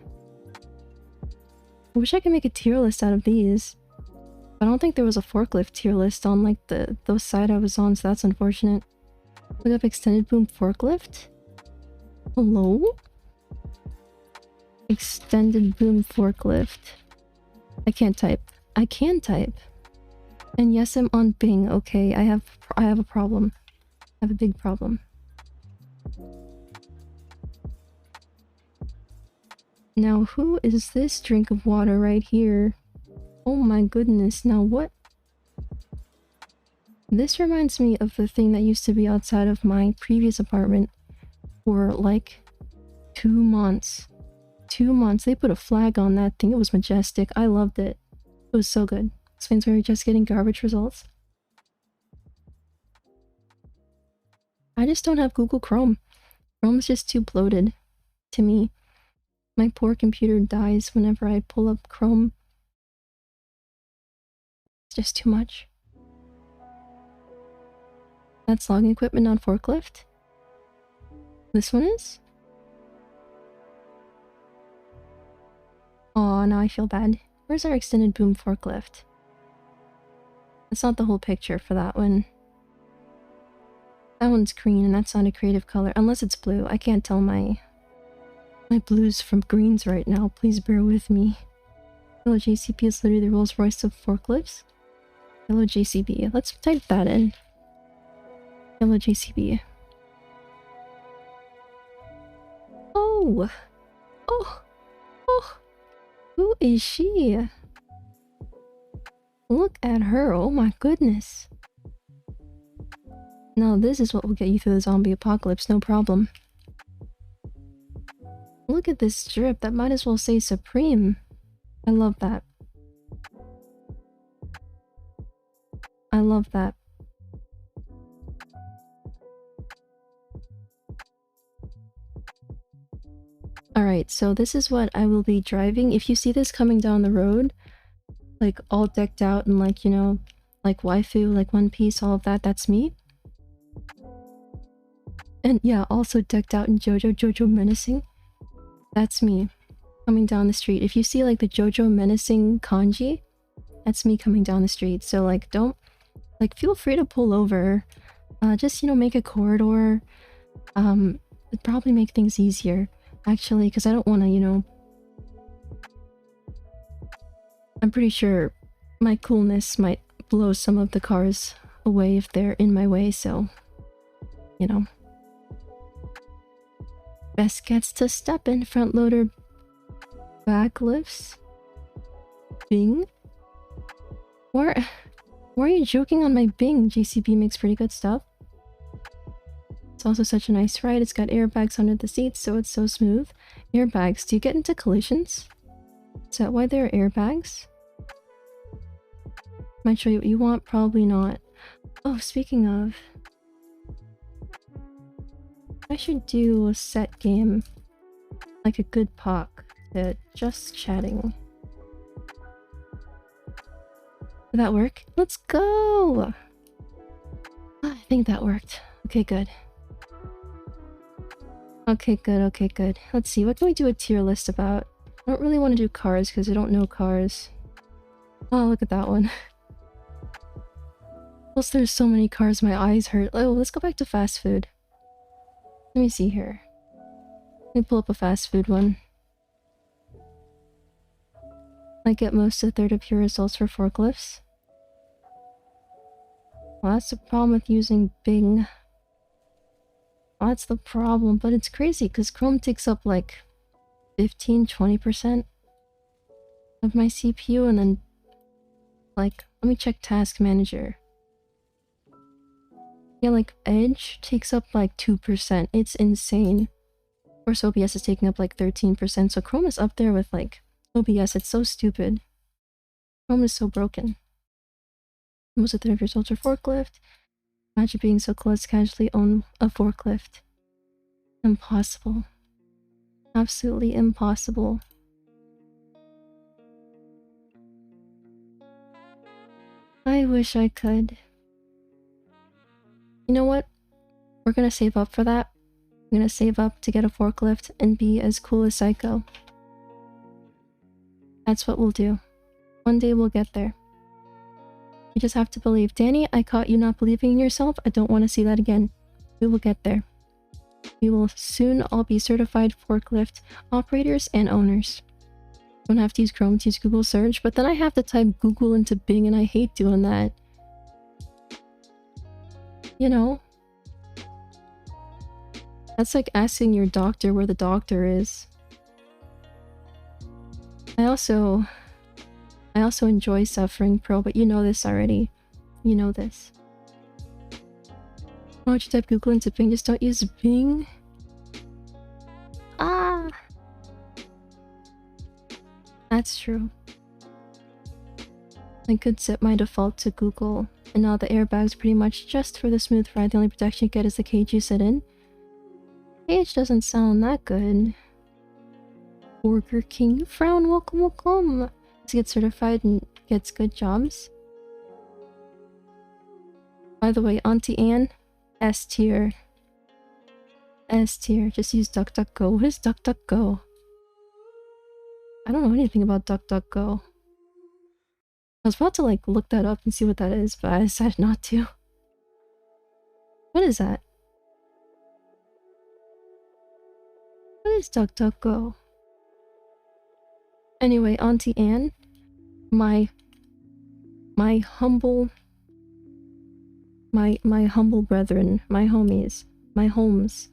I wish I could make a tier list out of these. I don't think there was a forklift tier list on like the site I was on, so that's unfortunate. Look up extended boom forklift. Hello? Extended boom forklift. I can't type. I can type. And yes, I'm on Bing. Okay, I have a problem. I have a big problem. Now, who is this drink of water right here? Oh my goodness, now what? This reminds me of the thing that used to be outside of my previous apartment for like 2 months. 2 months. They put a flag on that thing. It was majestic. I loved it. It was so good. Explains why we're just getting garbage results. I just don't have Google Chrome. Chrome's just too bloated to me. My poor computer dies whenever I pull up Chrome. It's just too much. That's logging equipment on forklift? This one is? Aw, now I feel bad. Where's our extended boom forklift? That's not the whole picture for that one. That one's green and that's not a creative color. Unless it's blue. I can't tell my blues from greens right now. Please bear with me. Yellow JCB is literally the Rolls Royce of forklifts. Yellow JCB. Let's type that in. Yellow JCB. Oh! Oh! Oh! Who is she? Look at her. Oh my goodness. Now this is what will get you through the zombie apocalypse, no problem. Look at this strip. That might as well say Supreme. I love that. I love that. Alright, so this is what I will be driving. If you see this coming down the road, like all decked out and like, you know, like waifu, like One Piece, all of that, that's me. And yeah, also decked out in JoJo Menacing. That's me coming down the street. If you see like the JoJo Menacing kanji, that's me coming down the street. So like don't, like feel free to pull over. Just, you know, make a corridor. It'd probably make things easier. Actually, because I don't want to, you know... I'm pretty sure my coolness might blow some of the cars away if they're in my way, so... You know. Best gets to step in. Front loader back lifts. Bing? Why are you joking on my Bing? JCB makes pretty good stuff. It's also such a nice ride. It's got airbags under the seats, so it's so smooth. Airbags. Do you get into collisions? Is that why there are airbags? Might show you what you want. Probably not. Oh, speaking of... I should do a set game. Like a good POC to just chatting. Did that work? Let's go! I think that worked. Okay, good. Okay, good, okay, good. Let's see, what can we do a tier list about? I don't really want to do cars because I don't know cars. Oh, look at that one. Plus there's so many cars my eyes hurt. Oh, let's go back to fast food. Let me see here. Let me pull up a fast food one. I get most a third of your results for forklifts. Well, that's the problem with using Bing. Well, that's the problem, but it's crazy because Chrome takes up like 15-20% of my CPU, and then like, let me check Task Manager. Yeah, like Edge takes up like 2%. It's insane. Of course, OBS is taking up like 13%, so Chrome is up there with like OBS. It's so stupid. Chrome is so broken. Most of the third results are forklift. Imagine being so close to casually own a forklift. Impossible. Absolutely impossible. I wish I could. You know what? We're gonna save up for that. I'm gonna save up to get a forklift and be as cool as Psycho. That's what we'll do. One day we'll get there. You just have to believe. Danny, I caught you not believing in yourself. I don't want to see that again. We will get there. We will soon all be certified forklift operators and owners. Don't have to use Chrome to use Google search, but then I have to type Google into Bing and I hate doing that. You know? That's like asking your doctor where the doctor is. I also enjoy suffering, Pro, but you know this already. You know this. Why don't you type Google into Bing? Just don't use Bing. Ah! That's true. I could set my default to Google, and now the airbag's pretty much just for the smooth ride. The only protection you get is the cage you sit in. Cage doesn't sound that good. Burger King. Frown, welcome, welcome. To get certified and gets good jobs. By the way, Auntie Anne, S tier. S tier. Just use DuckDuckGo. What is DuckDuckGo? I don't know anything about DuckDuckGo. I was about to like look that up and see what that is, but I decided not to. What is that? What is DuckDuckGo? Anyway, Auntie Anne, my humble brethren, my homies, my homes,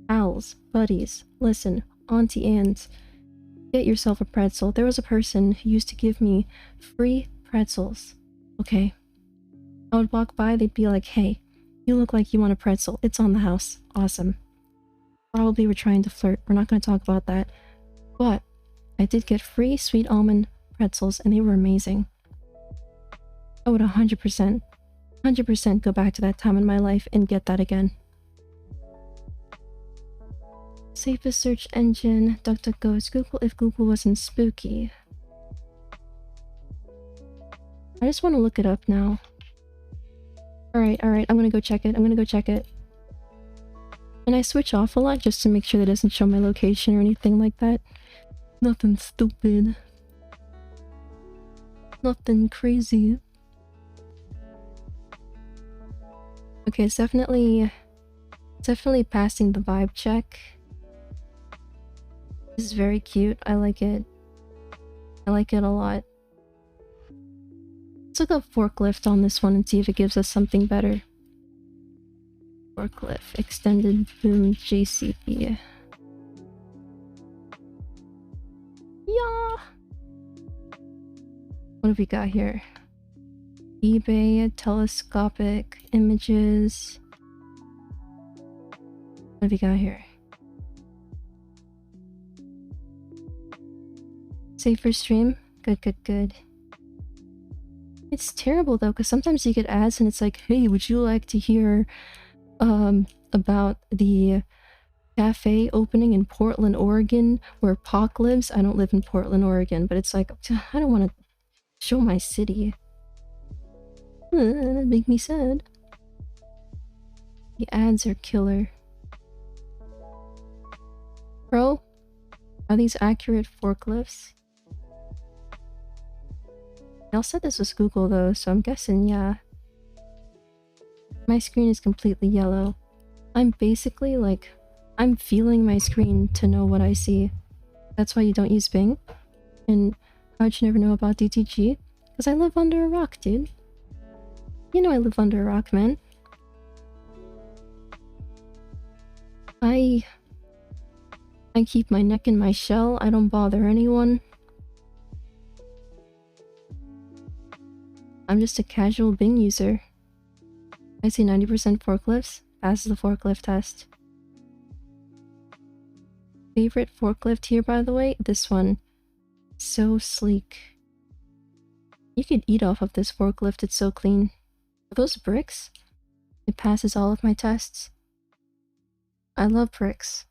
pals, buddies, listen, Auntie Anne's, get yourself a pretzel. There was a person who used to give me free pretzels, okay? I would walk by, they'd be like, hey, you look like you want a pretzel. It's on the house. Awesome. Probably were trying to flirt. We're not going to talk about that. But I did get free sweet almond pretzels, and they were amazing. I would 100% go back to that time in my life and get that again. Safest search engine, DuckDuckGo is Google if Google wasn't spooky. I just want to look it up now. Alright, I'm gonna go check it. And I switch off a lot just to make sure that it doesn't show my location or anything like that. Nothing stupid. Nothing crazy. Okay, it's definitely passing the vibe check. This is very cute. I like it. I like it a lot. Let's look up forklift on this one and see if it gives us something better. Forklift. Extended boom JCB. Yeah! What have we got here? eBay, telescopic images. What have we got here? Safer stream? Good. It's terrible though, because sometimes you get ads and it's like, hey, would you like to hear about the cafe opening in Portland, Oregon, where Pac lives? I don't live in Portland, Oregon, but it's like, I don't want to show my city. That'd make me sad. The ads are killer. Bro, Are these accurate forklifts? Y'all said this was Google though, so I'm guessing yeah. My screen is completely yellow. I'm basically like, I'm feeling my screen to know what I see. That's why you don't use Bing. And how'd you never know about DTG? Because I live under a rock, dude. You know I live under a rock, man. I keep my neck in my shell. I don't bother anyone. I'm just a casual Bing user. I see 90% forklifts. Passes the forklift test. Favorite forklift here, by the way? This one. So sleek. You could eat off of this forklift, it's so clean. Are those bricks? It passes all of my tests. I love bricks.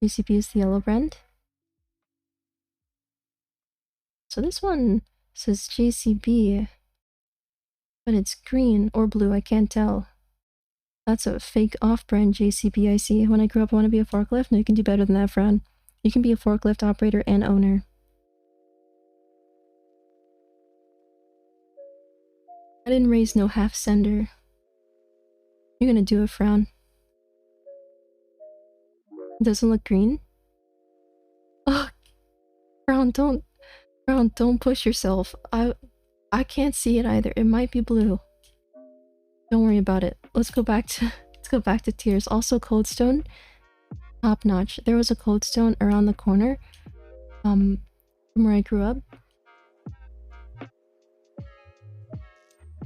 JCB is the yellow brand. So this one says JCB, but it's green or blue, I can't tell. That's a fake off-brand JCB I see. When I grew up, I want to be a forklift. No, you can do better than that, Fran. You can be a forklift operator and owner. I didn't raise no half-sender. You're gonna do it, Fran. It doesn't look green? Oh, Fran, don't push yourself. I can't see it either. It might be blue. Don't worry about it. Let's go back to tiers. Also, Coldstone, top notch. There was a Coldstone around the corner, from where I grew up.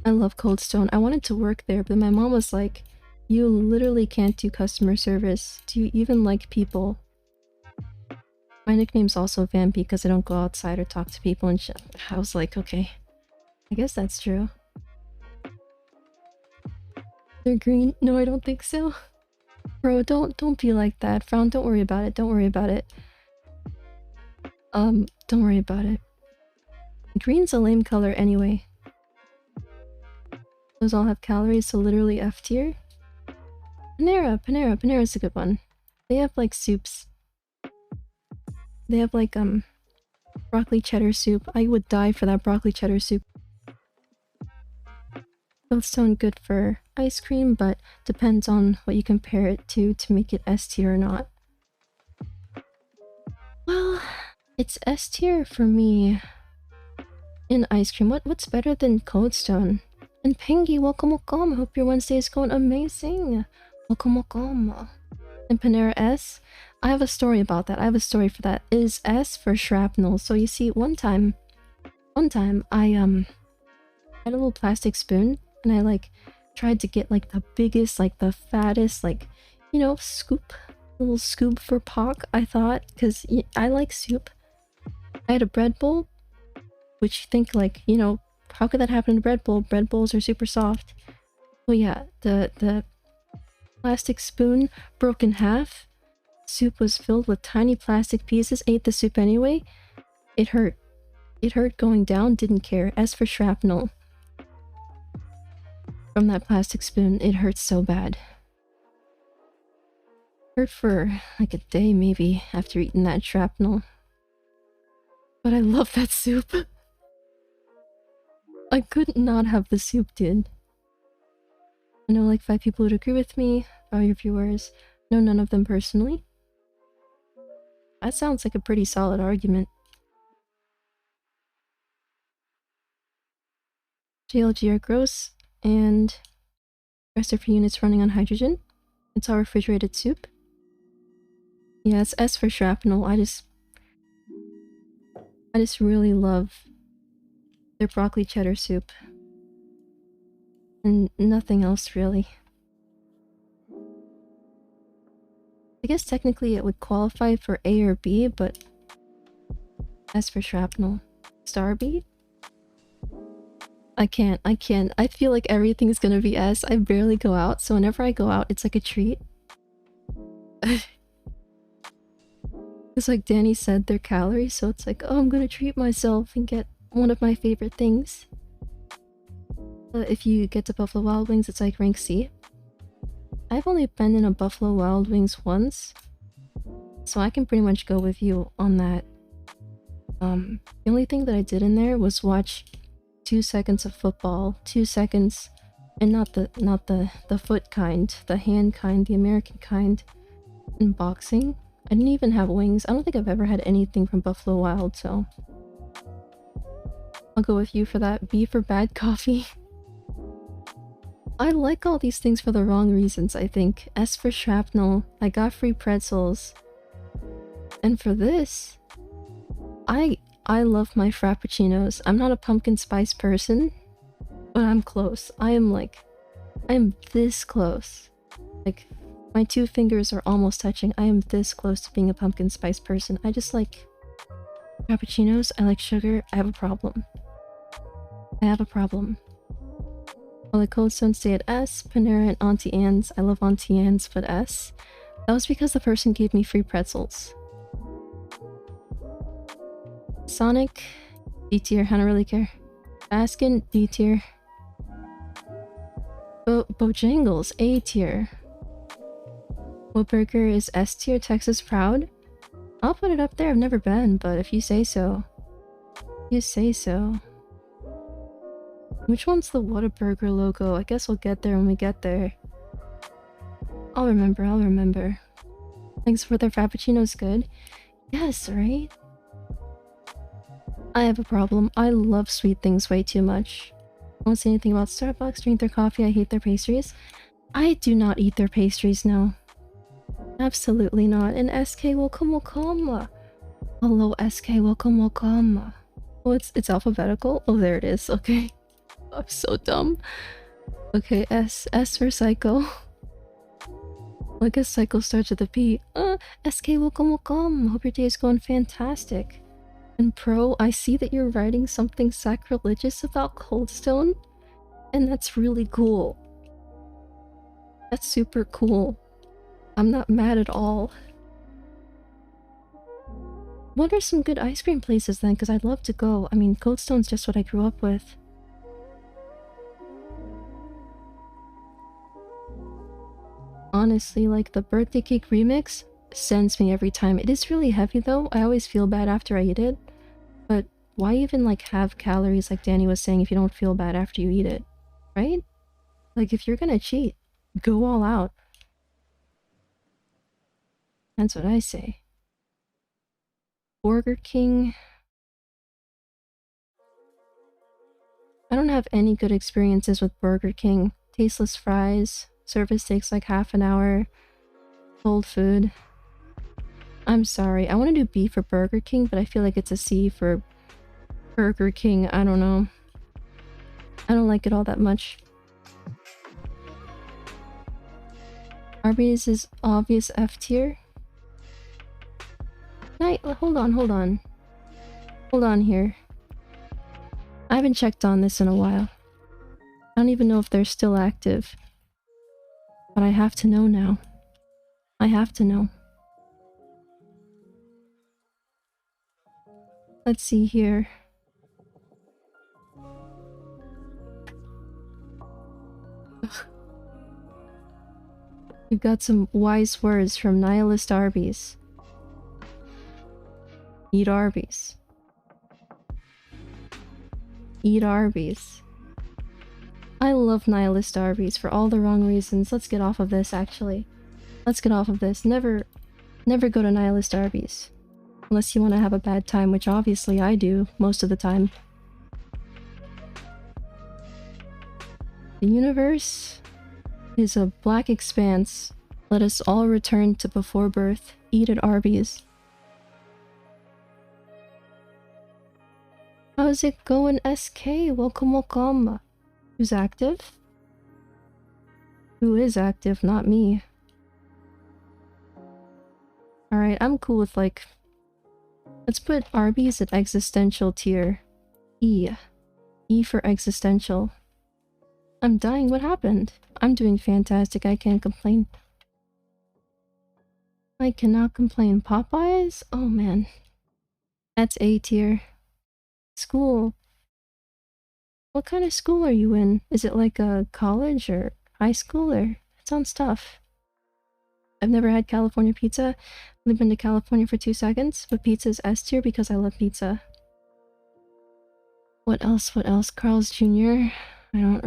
I love Coldstone. I wanted to work there, but my mom was like, "You literally can't do customer service. Do you even like people?" My nickname's also Vampy because I don't go outside or talk to people and shit. I was like, okay, I guess that's true. They're green? No, I don't think so. Bro, don't be like that. Frown, don't worry about it. Don't worry about it. Don't worry about it. Green's a lame color anyway. Those all have calories, so literally F tier. Panera's a good one. They have like soups. They have like broccoli cheddar soup. I would die for that broccoli cheddar soup. Coldstone good for ice cream, but depends on what you compare it to make it S tier or not. Well, it's S tier for me in ice cream. What's better than Coldstone? And Pengy, welcome. I hope your Wednesday is going amazing. Welcome. And Panera S? I have a story about that. I have a story for that. It is S for shrapnel. So you see, one time I had a little plastic spoon and I like tried to get like the biggest, like the fattest, like, you know, scoop. Little scoop for Pock, I thought, because I like soup. I had a bread bowl, which you think like, you know, how could that happen in a bread bowl? Bread bowls are super soft. Well, yeah, the plastic spoon broke in half. Soup was filled with tiny plastic pieces. Ate the soup anyway. It hurt. It hurt going down. Didn't care. As for shrapnel from that plastic spoon, it hurt so bad. Hurt for like a day maybe after eating that shrapnel. But I love that soup. I could not have the soup, dude. I know like 5 people would agree with me. All your viewers. No, none of them personally. That sounds like a pretty solid argument. JLG are gross, and rest of your units running on hydrogen. It's all refrigerated soup. Yeah, it's S for shrapnel. I just really love their broccoli cheddar soup. And nothing else really. I guess technically it would qualify for A or B, but S for shrapnel. Star B? I can't. I feel like everything's gonna be S. I barely go out, so whenever I go out, it's like a treat. It's like Danny said, they're calories, so it's like, oh, I'm gonna treat myself and get one of my favorite things. If you get to Buffalo Wild Wings, it's like rank C. I've only been in a Buffalo Wild Wings once. So I can pretty much go with you on that. The only thing that I did in there was watch 2 seconds of football, 2 seconds, and not the foot kind, the hand kind, the American kind, in boxing. I didn't even have wings. I don't think I've ever had anything from Buffalo Wild, so I'll go with you for that. B for bad coffee. I like all these things for the wrong reasons, I think. S for shrapnel. I got free pretzels. And for this, I love my frappuccinos. I'm not a pumpkin spice person, but I'm close. I'm this close. Like, my 2 fingers are almost touching. I am this close to being a pumpkin spice person. I just like frappuccinos. I like sugar. I have a problem. I have a problem. Well, the Cold Stone stay at S. Panera and Auntie Anne's. I love Auntie Anne's, but S. That was because the person gave me free pretzels. Sonic, D tier. I don't really care. Baskin, D tier. Bojangles, A tier. What burger is S tier? Texas Proud? I'll put it up there. I've never been, but if you say so. You say so. Which one's the Whataburger logo? I guess we'll get there when we get there. I'll remember. Thanks for the frappuccino's good. Yes, right? I have a problem. I love sweet things way too much. I won't say anything about Starbucks, drink their coffee, I hate their pastries. I do not eat their pastries, no. Absolutely not. And SK, welcome. Hello, SK, welcome. Oh, it's alphabetical? Oh, there it is, okay. I'm so dumb. Okay, S for Psycho. I guess Psycho starts with a P. SK, welcome. Hope your day is going fantastic. And Pro, I see that you're writing something sacrilegious about Coldstone, and that's really cool. That's super cool. I'm not mad at all. What are some good ice cream places then? Because I'd love to go. I mean, Coldstone's just what I grew up with. Honestly, like the birthday cake remix sends me every time. It is really heavy though. I always feel bad after I eat it. But why even like have calories like Danny was saying if you don't feel bad after you eat it? Right? Like if you're gonna cheat, go all out. That's what I say. Burger King. I don't have any good experiences with Burger King. Tasteless fries. Service takes like half an hour. Cold food. I'm sorry. I want to do B for Burger King, but I feel like it's a C for Burger King. I don't know. I don't like it all that much. Arby's is obvious F tier. Hold on. Hold on here. I haven't checked on this in a while. I don't even know if they're still active. But I have to know now. I have to know. Let's see here. Ugh. We've got some wise words from Nihilist Arby's. Eat Arby's. Eat Arby's. I love Nihilist Arby's for all the wrong reasons. Let's get off of this, actually. Let's get off of this. Never go to Nihilist Arby's. Unless you want to have a bad time, which obviously I do, most of the time. The universe is a black expanse. Let us all return to before birth. Eat at Arby's. How's it going, SK? Welcome. Who's active? Who is active? Not me. Alright, I'm cool with like... Let's put Arby's at existential tier. E. E for existential. I'm dying, what happened? I'm doing fantastic, I can't complain. I cannot complain. Popeyes? Oh man. That's A tier. School. What kind of school are you in? Is it like a college or high school or... It sounds tough. I've never had California pizza. I've only been to California for 2 seconds, but pizza is S tier because I love pizza. What else? What else? Carl's Jr. I don't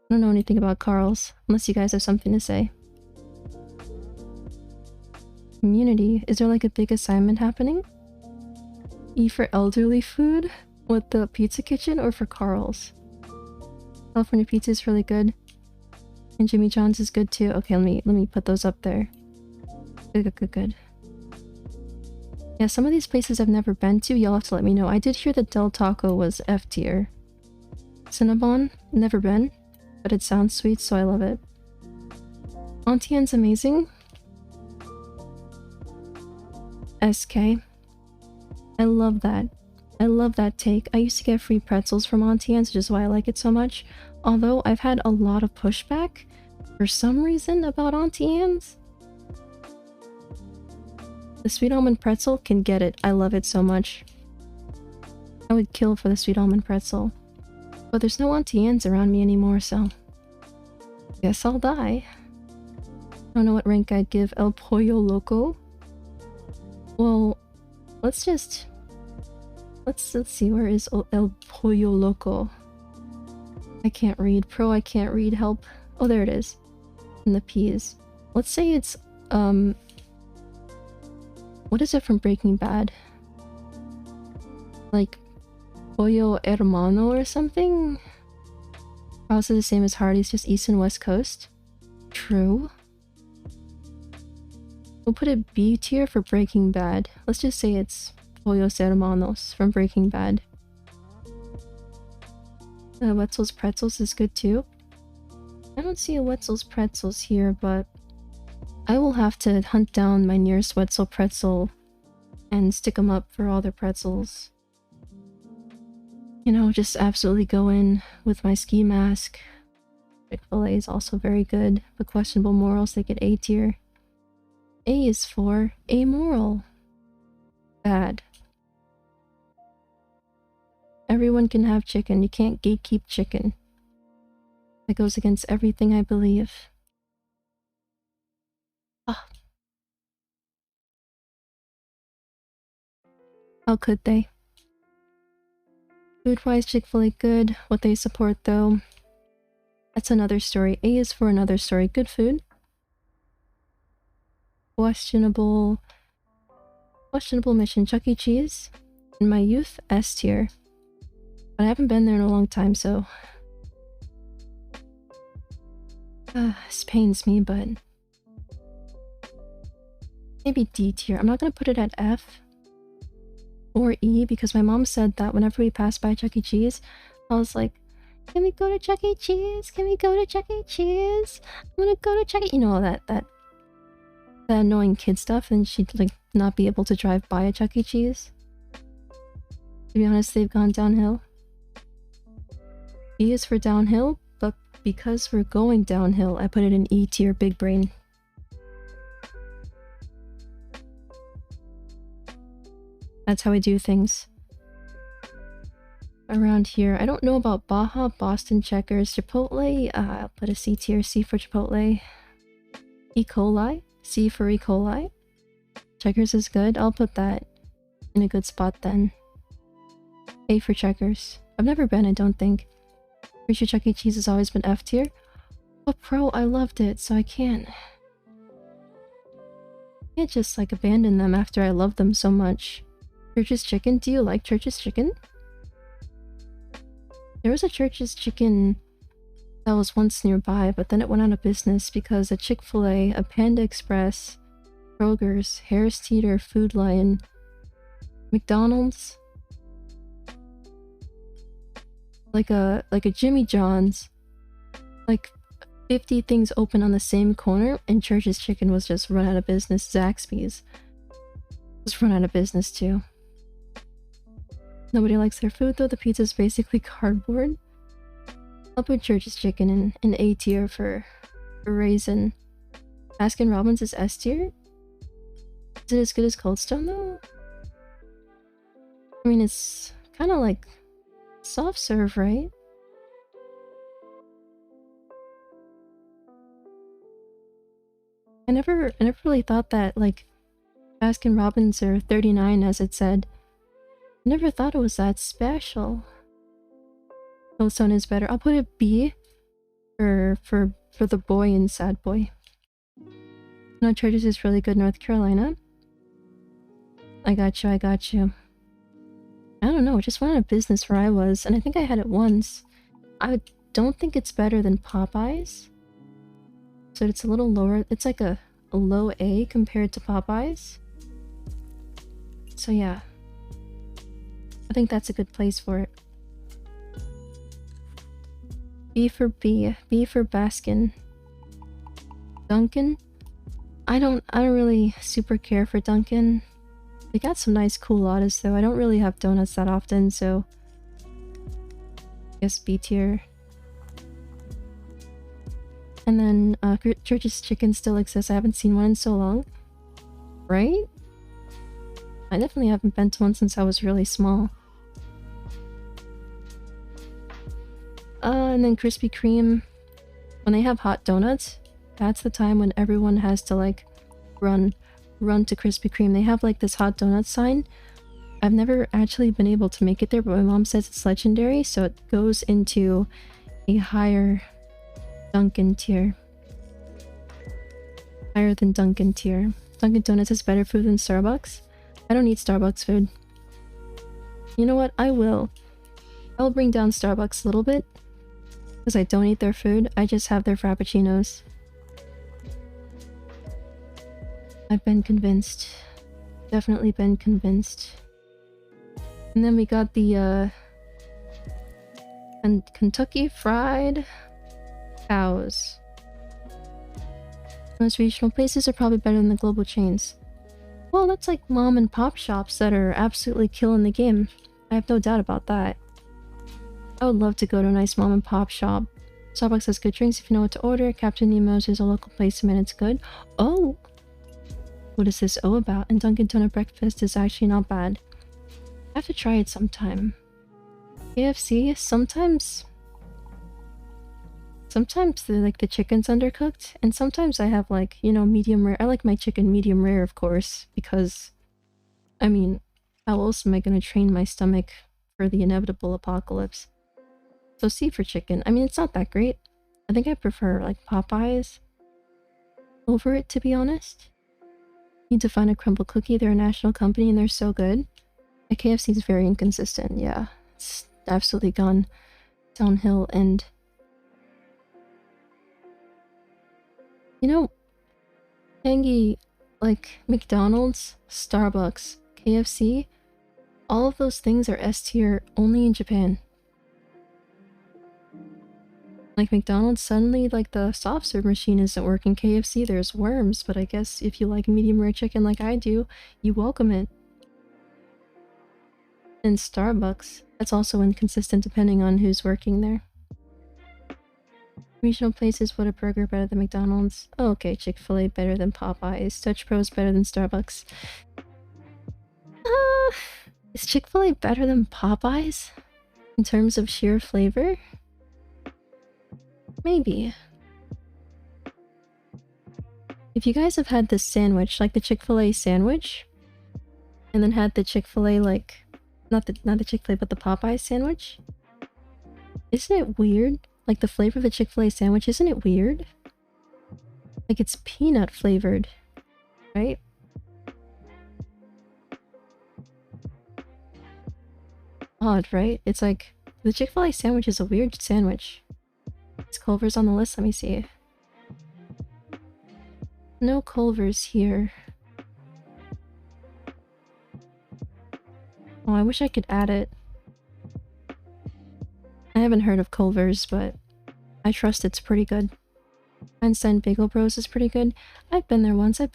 know anything about Carl's, unless you guys have something to say. Community. Is there like a big assignment happening? E for elderly food? With the pizza kitchen or for Carl's? California pizza is really good. And Jimmy John's is good too. Okay, let me put those up there. Good. Yeah, some of these places I've never been to, you'll have to let me know. I did hear that Del Taco was F tier. Cinnabon? Never been. But it sounds sweet, so I love it. Auntie Anne's amazing. SK. I love that. I love that take. I used to get free pretzels from Auntie Anne's, which is why I like it so much. Although I've had a lot of pushback for some reason about Auntie Anne's. The sweet almond pretzel can get it. I love it so much. I would kill for the sweet almond pretzel. But there's no Auntie Anne's around me anymore, so... guess I'll die. I don't know what rank I'd give El Pollo Loco. Well, let's just... Let's see, where is El Pollo Loco? I can't read. Pro, I can't read. Help. Oh, there it is. And the P's. Let's say it's, what is it from Breaking Bad? Like, Pollo Hermano or something? Also the same as Hardee's, just East and West Coast. True. We'll put it B tier for Breaking Bad. Let's just say it's Pollos Hermanos from Breaking Bad. Wetzel's Pretzels is good too. I don't see a Wetzel's Pretzels here, but I will have to hunt down my nearest Wetzel Pretzel and stick them up for all their pretzels. You know, just absolutely go in with my ski mask. Chick-fil-A is also very good, but questionable morals, they get A tier. A is for amoral. Bad. Everyone can have chicken. You can't gatekeep chicken. That goes against everything I believe. Ah. How could they? Food-wise, Chick-fil-A good. What they support, though, that's another story. A is for another story. Good food. Questionable mission. Chuck E. Cheese. In my youth, S tier. But I haven't been there in a long time, so... this pains me, but... maybe D tier. I'm not gonna put it at F or E because my mom said that whenever we passed by Chuck E. Cheese, I was like, can we go to Chuck E. Cheese? Can we go to Chuck E. Cheese? I'm gonna go to Chuck E. You know, all that annoying kid stuff, and she'd like not be able to drive by a Chuck E. Cheese. To be honest, they've gone downhill. E is for downhill, but because we're going downhill, I put it in E tier, big brain. That's how I do things. Around here, I don't know about Baja, Boston Checkers, Chipotle. I'll put a C tier, C for Chipotle. E. coli, C for E. coli. Checkers is good. I'll put that in a good spot then. A for Checkers. I've never been, I don't think. Pretty sure Chuck E. Cheese has always been F tier. But Pro, I loved it, so I can't just like abandon them after I love them so much. Church's Chicken? Do you like Church's Chicken? There was a Church's Chicken that was once nearby, but then it went out of business because a Chick-fil-A, a Panda Express, Kroger's, Harris Teeter, Food Lion, McDonald's, like a Jimmy John's, like 50 things open on the same corner, and Church's Chicken was just run out of business. Zaxby's was run out of business too. Nobody likes their food though. The pizza's basically cardboard. I'll put Church's Chicken in A tier for Raisin. Baskin Robbins is S tier? Is it as good as Cold Stone though? I mean, it's kind of like soft serve, right? I never really thought that, like, Baskin Robbins are 39 as it said. I never thought it was that special. Hillstone is better. I'll put a B for the boy in Sad Boy. No, Churches is really good, North Carolina. I got you, I got you. I don't know, I just went out of business where I was, and I think I had it once. I don't think it's better than Popeyes. So it's a little lower. It's like a low A compared to Popeyes. So yeah. I think that's a good place for it. B for B. B for Baskin. Dunkin'? I don't really super care for Dunkin'. They got some nice culottes though. I don't really have donuts that often, so I guess B tier. And then Church's Chicken still exists. I haven't seen one in so long. Right? I definitely haven't been to one since I was really small. And then Krispy Kreme. When they have hot donuts, that's the time when everyone has to like run to Krispy Kreme. They have like this hot donut sign. I've never actually been able to make it there, but my mom says it's legendary, so it goes into a higher Dunkin' tier. Higher than Dunkin' tier. Dunkin' Donuts is better food than Starbucks. I don't need Starbucks food. You know what? I will. I'll bring down Starbucks a little bit. Because I don't eat their food. I just have their frappuccinos. I've been convinced. Definitely been convinced. And then we got the and Kentucky Fried Cows. Most regional places are probably better than the global chains. Well, that's like mom and pop shops that are absolutely killing the game. I have no doubt about that. I would love to go to a nice mom and pop shop. Starbucks has good drinks if you know what to order. Captain Nemo's is a local place and it's good. Oh! What is this O about? And Dunkin' Donut breakfast is actually not bad. I have to try it sometime. KFC, sometimes the chicken's undercooked, and sometimes I have like, you know, medium rare. I like my chicken medium rare, of course, because, I mean, how else am I gonna train my stomach for the inevitable apocalypse? So C for chicken. I mean, it's not that great. I think I prefer like Popeyes over it, to be honest. Need to find a crumble cookie. They're a national company and they're so good. The KFC is very inconsistent. Yeah, it's absolutely gone downhill. And you know, tangy, like McDonald's, Starbucks, KFC, all of those things are S tier only in Japan. Like McDonald's, suddenly like the soft serve machine isn't working. KFC, there's worms, but I guess if you like medium rare chicken like I do, you welcome it. And Starbucks, that's also inconsistent depending on who's working there. Regional places, Whataburger better than McDonald's. Oh, okay, Chick-fil-A better than Popeyes. Dutch Bros better than Starbucks. Is Chick-fil-A better than Popeyes? In terms of sheer flavor? Maybe. If you guys have had this sandwich, like the Chick-fil-A sandwich, and then had the Chick-fil-A like... Not the Chick-fil-A, but the Popeyes sandwich? Isn't it weird? Like the flavor of the Chick-fil-A sandwich, isn't it weird? Like it's peanut flavored, right? Odd, right? It's like, the Chick-fil-A sandwich is a weird sandwich. Is Culver's on the list? Let me see. No Culver's here. Oh, I wish I could add it. I haven't heard of Culver's, but I trust it's pretty good. Einstein Bagel Bros is pretty good. I've been there once, Let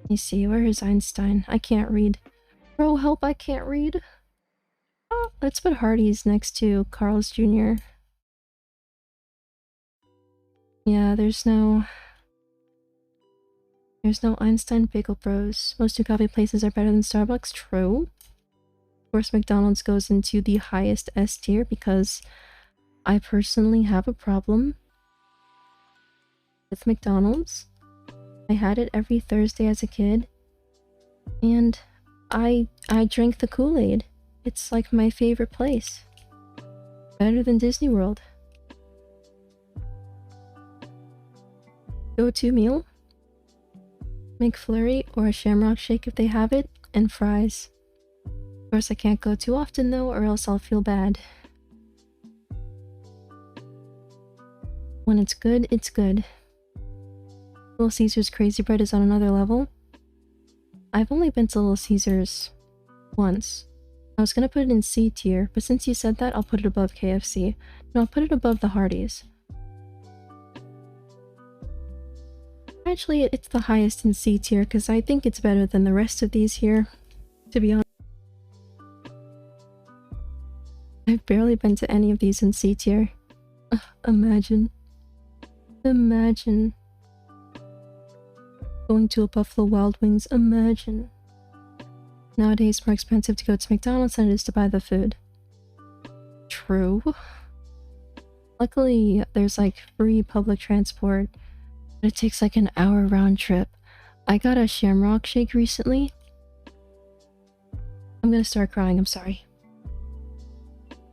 me see, where is Einstein? I can't read. Bro, help, I can't read. Oh, let's put Hardee's next to Carl's Jr. Yeah, there's no Einstein Bagel Bros. Most two coffee places are better than Starbucks. True. Of course, McDonald's goes into the highest S tier because I personally have a problem with McDonald's. I had it every Thursday as a kid, and I drank the Kool-Aid. It's like my favorite place. Better than Disney World. Go-to meal? McFlurry or a Shamrock Shake if they have it, and fries. Of course, I can't go too often though, or else I'll feel bad. When it's good, it's good. Little Caesars Crazy Bread is on another level. I've only been to Little Caesars once. I was gonna put it in C tier, but since you said that, I'll put it above KFC. No, I'll put it above the Hardee's. Actually, it's the highest in C tier because I think it's better than the rest of these here, to be honest. I've barely been to any of these in C tier. Imagine. Imagine. Going to a Buffalo Wild Wings, imagine. Nowadays, it's more expensive to go to McDonald's than it is to buy the food. True. Luckily, there's like free public transport. It takes like an hour round trip. I got a Shamrock Shake recently. I'm gonna start crying, I'm sorry.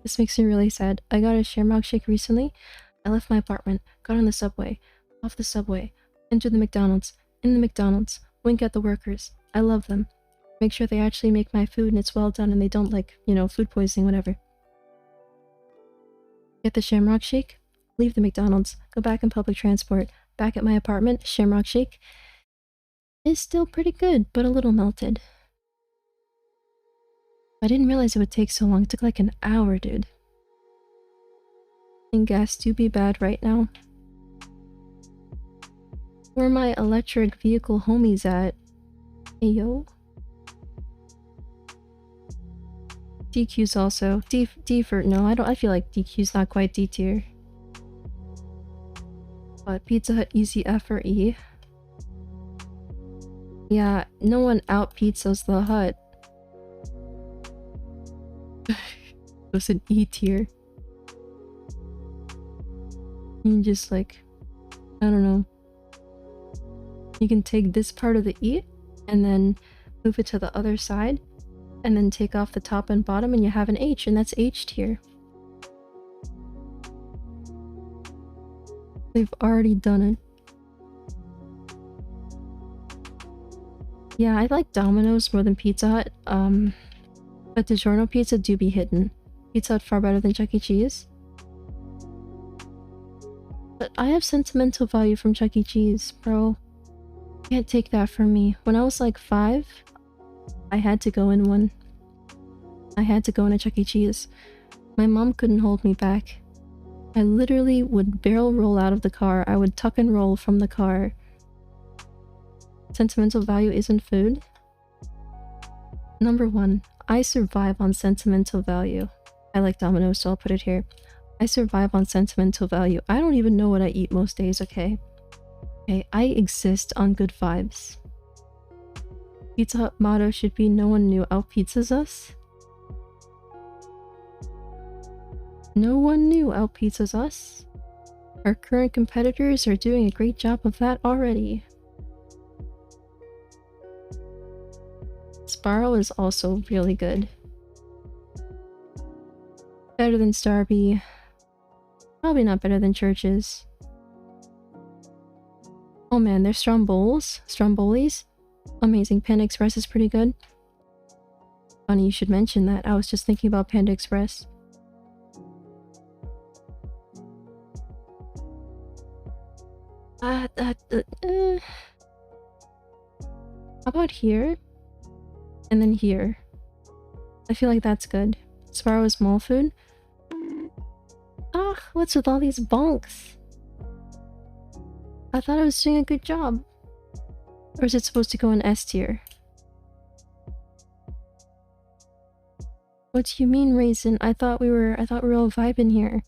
This makes me really sad. I got a Shamrock Shake recently. I left my apartment, got on the subway, off the subway, entered the McDonald's, in the McDonald's, wink at the workers. I love them. Make sure they actually make my food and it's well done and they don't like, you know, food poisoning, whatever. Get the Shamrock Shake, leave the McDonald's, go back in public transport, back at my apartment, Shamrock Shake is still pretty good, but a little melted. I didn't realize it would take so long. It took like an hour, dude. And gas do be bad right now. Where are my electric vehicle homies at? Hey, yo. DQ's also. D for... No, I feel like DQ's not quite D tier. But Pizza Hut easy F or E. Yeah, no one out pizzas the Hut. It was an E tier. You just like... I don't know. You can take this part of the E and then move it to the other side and then take off the top and bottom and you have an H, and that's H tier. They've already done it. Yeah, I like Domino's more than Pizza Hut, but DiGiorno pizza do be hidden. Pizza Hut far better than Chuck E. Cheese. But I have sentimental value from Chuck E. Cheese, bro. Can't take that from me. When I was like 5, I had to go in one. I had to go in a Chuck E. Cheese. My mom couldn't hold me back. I literally would barrel roll out of the car. I would tuck and roll from the car. Sentimental value isn't food. Number 1, I survive on sentimental value. I like Domino's, so I'll put it here. I survive on sentimental value. I don't even know what I eat most days, okay? Okay, I exist on good vibes. Pizza Hut motto should be no one new outpizzas us. No one new outpizzas us. Our current competitors are doing a great job of that already. Sparrow is also really good. Better than Starby. Probably not better than Church's. Oh man, there's Strombolis. Amazing. Panda Express is pretty good. Funny you should mention that. I was just thinking about Panda Express. How about here? And then here. I feel like that's good. Sparrow is mall food. Ah, what's with all these bonks? I thought I was doing a good job. Or is it supposed to go in S tier? What do you mean, Raisin? I thought we were all vibing here.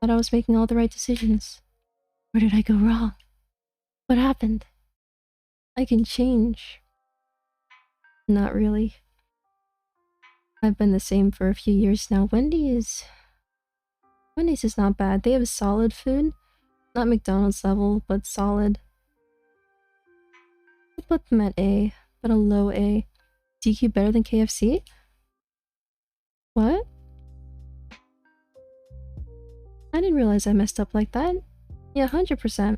Thought I was making all the right decisions. Where did I go wrong? What happened? I can change. Not really. I've been the same for a few years now. Wendy's is not bad. They have solid food. Not McDonald's level, but solid. I'll put them at A, but a low A. DQ better than KFC? What? I didn't realize I messed up like that. Yeah, 100%.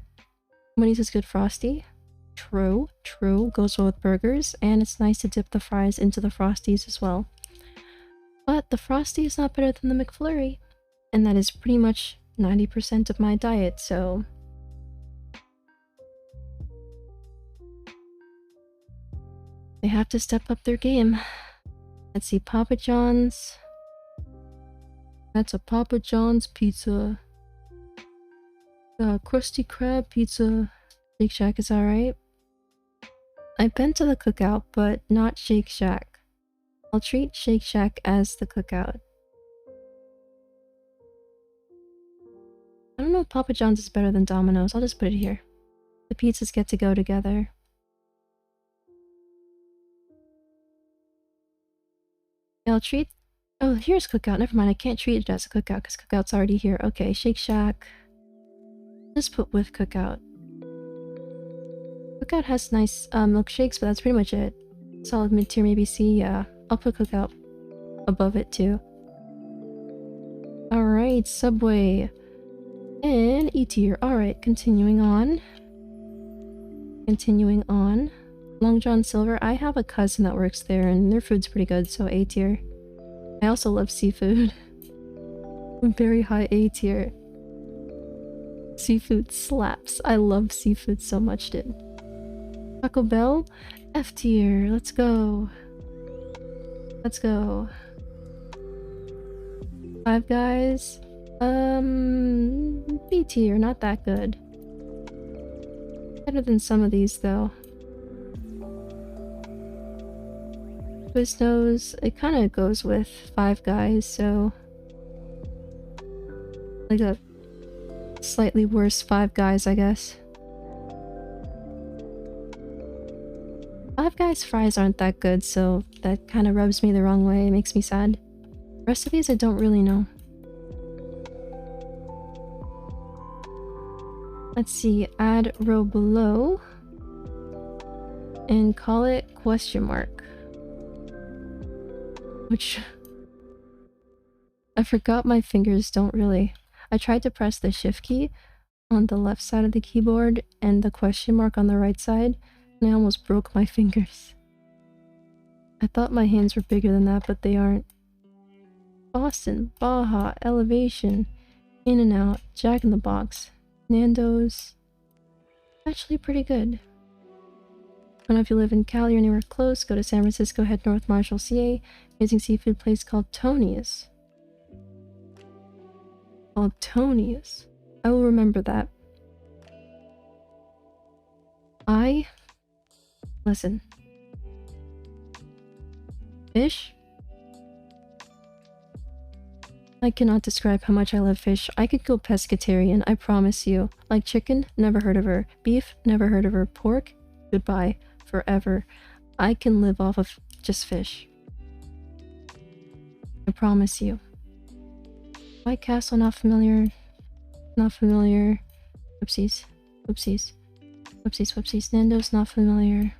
Wendy's is good Frosty. True, true. Goes well with burgers, and it's nice to dip the fries into the Frosties as well. But the Frosty is not better than the McFlurry, and that is pretty much 90% of my diet, so... they have to step up their game. Let's see, Papa John's. That's a Papa John's pizza. Krusty Krab pizza. Shake Shack is alright. I've been to the Cookout, but not Shake Shack. I'll treat Shake Shack as the Cookout. I don't know if Papa John's is better than Domino's. I'll just put it here. The pizzas get to go together. I'll treat... oh, here's Cookout. Never mind, I can't treat it as a Cookout because Cookout's already here. Okay, Shake Shack. Just put with Cookout. Cookout has nice milkshakes, but that's pretty much it. Solid mid-tier, maybe C. Yeah, I'll put Cookout above it too. Alright, Subway. And E-tier. Alright, continuing on. Continuing on. Long John Silver. I have a cousin that works there and their food's pretty good, so A tier. I also love seafood. Very high A tier. Seafood slaps. I love seafood so much, dude. Taco Bell? F tier. Let's go. Let's go. Five Guys? B tier. Not that good. Better than some of these, though. Quiznos, it kind of goes with Five Guys, so... like a slightly worse Five Guys, I guess. Five Guys fries aren't that good, so that kind of rubs me the wrong way. It makes me sad. The rest of these I don't really know. Let's see, add row below. And call it question mark. Which... I forgot my fingers don't really... I tried to press the shift key on the left side of the keyboard and the question mark on the right side, and I almost broke my fingers. I thought my hands were bigger than that, but they aren't. Boston, Baja, Elevation, In-N-Out, Jack in the Box, Nando's. Actually pretty good. I don't know if you live in Cali or anywhere close, go to San Francisco, head north, Marshall, CA. Amazing seafood place called Tony's. Called Tony's. I will remember that. Listen. Fish? I cannot describe how much I love fish. I could go pescatarian, I promise you. Like chicken? Never heard of her. Beef? Never heard of her. Pork? Goodbye. Forever. I can live off of just fish. I promise you. White Castle, not familiar. Not familiar. Whoopsies. Whoopsies. Whoopsies, whoopsies. Nando's, not familiar.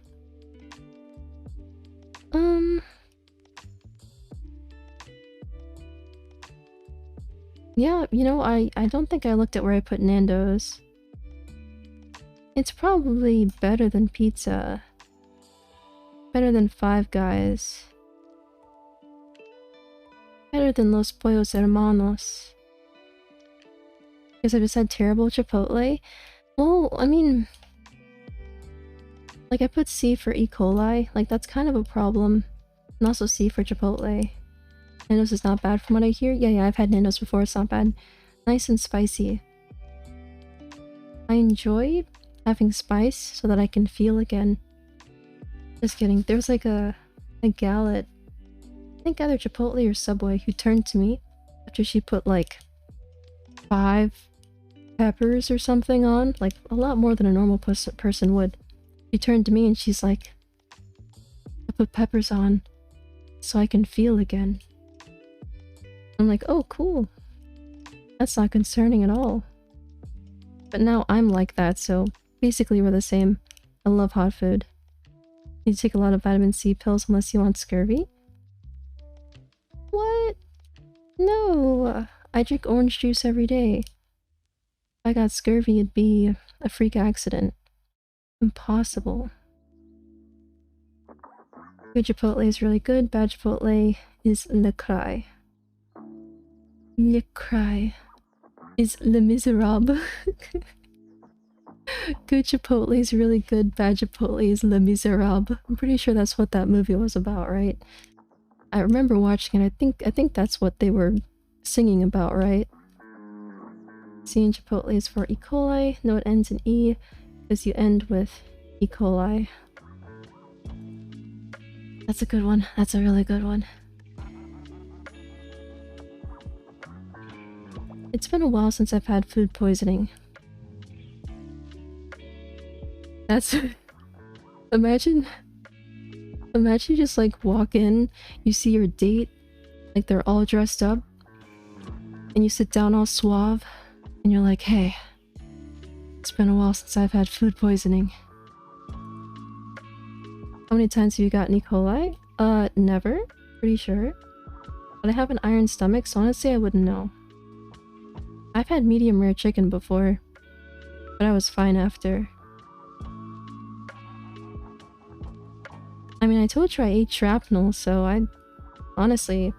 Yeah, you know, I don't think I looked at where I put Nando's. It's probably better than pizza. Better than Five Guys. Better than Los Pollos Hermanos. Because I just had terrible Chipotle. Well, I mean... like, I put C for E. coli. Like, that's kind of a problem. And also C for Chipotle. Nando's is not bad from what I hear. Yeah, I've had Nando's before. It's not bad. Nice and spicy. I enjoy having spice so that I can feel again. Just kidding. There was like a gal at, I think either Chipotle or Subway, who turned to me after she put like 5 peppers or something on. Like a lot more than a normal person would. She turned to me and she's like, I put peppers on so I can feel again. I'm like, oh, cool. That's not concerning at all. But now I'm like that, so basically we're the same. I love hot food. You take a lot of vitamin C pills unless you want scurvy? What? No! I drink orange juice every day. If I got scurvy, it'd be a freak accident. Impossible. Good Chipotle is really good. Bad Chipotle is le cry. Le cry is le miserable. Good Chipotle is really good. Bad Chipotle is le miserable. I'm pretty sure that's what that movie was about, right? I remember watching it. I think that's what they were singing about, right? C in Chipotle is for E. coli. No, it ends in E because you end with E. coli. That's a good one. That's a really good one. It's been a while since I've had food poisoning. That's... Imagine you just like walk in, you see your date, like they're all dressed up, and you sit down all suave, and you're like, hey, it's been a while since I've had food poisoning. How many times have you gotten E. coli? Never. Pretty sure. But I have an iron stomach, so honestly I wouldn't know. I've had medium rare chicken before, but I was fine after. I mean, I told you I ate shrapnel, so honestly,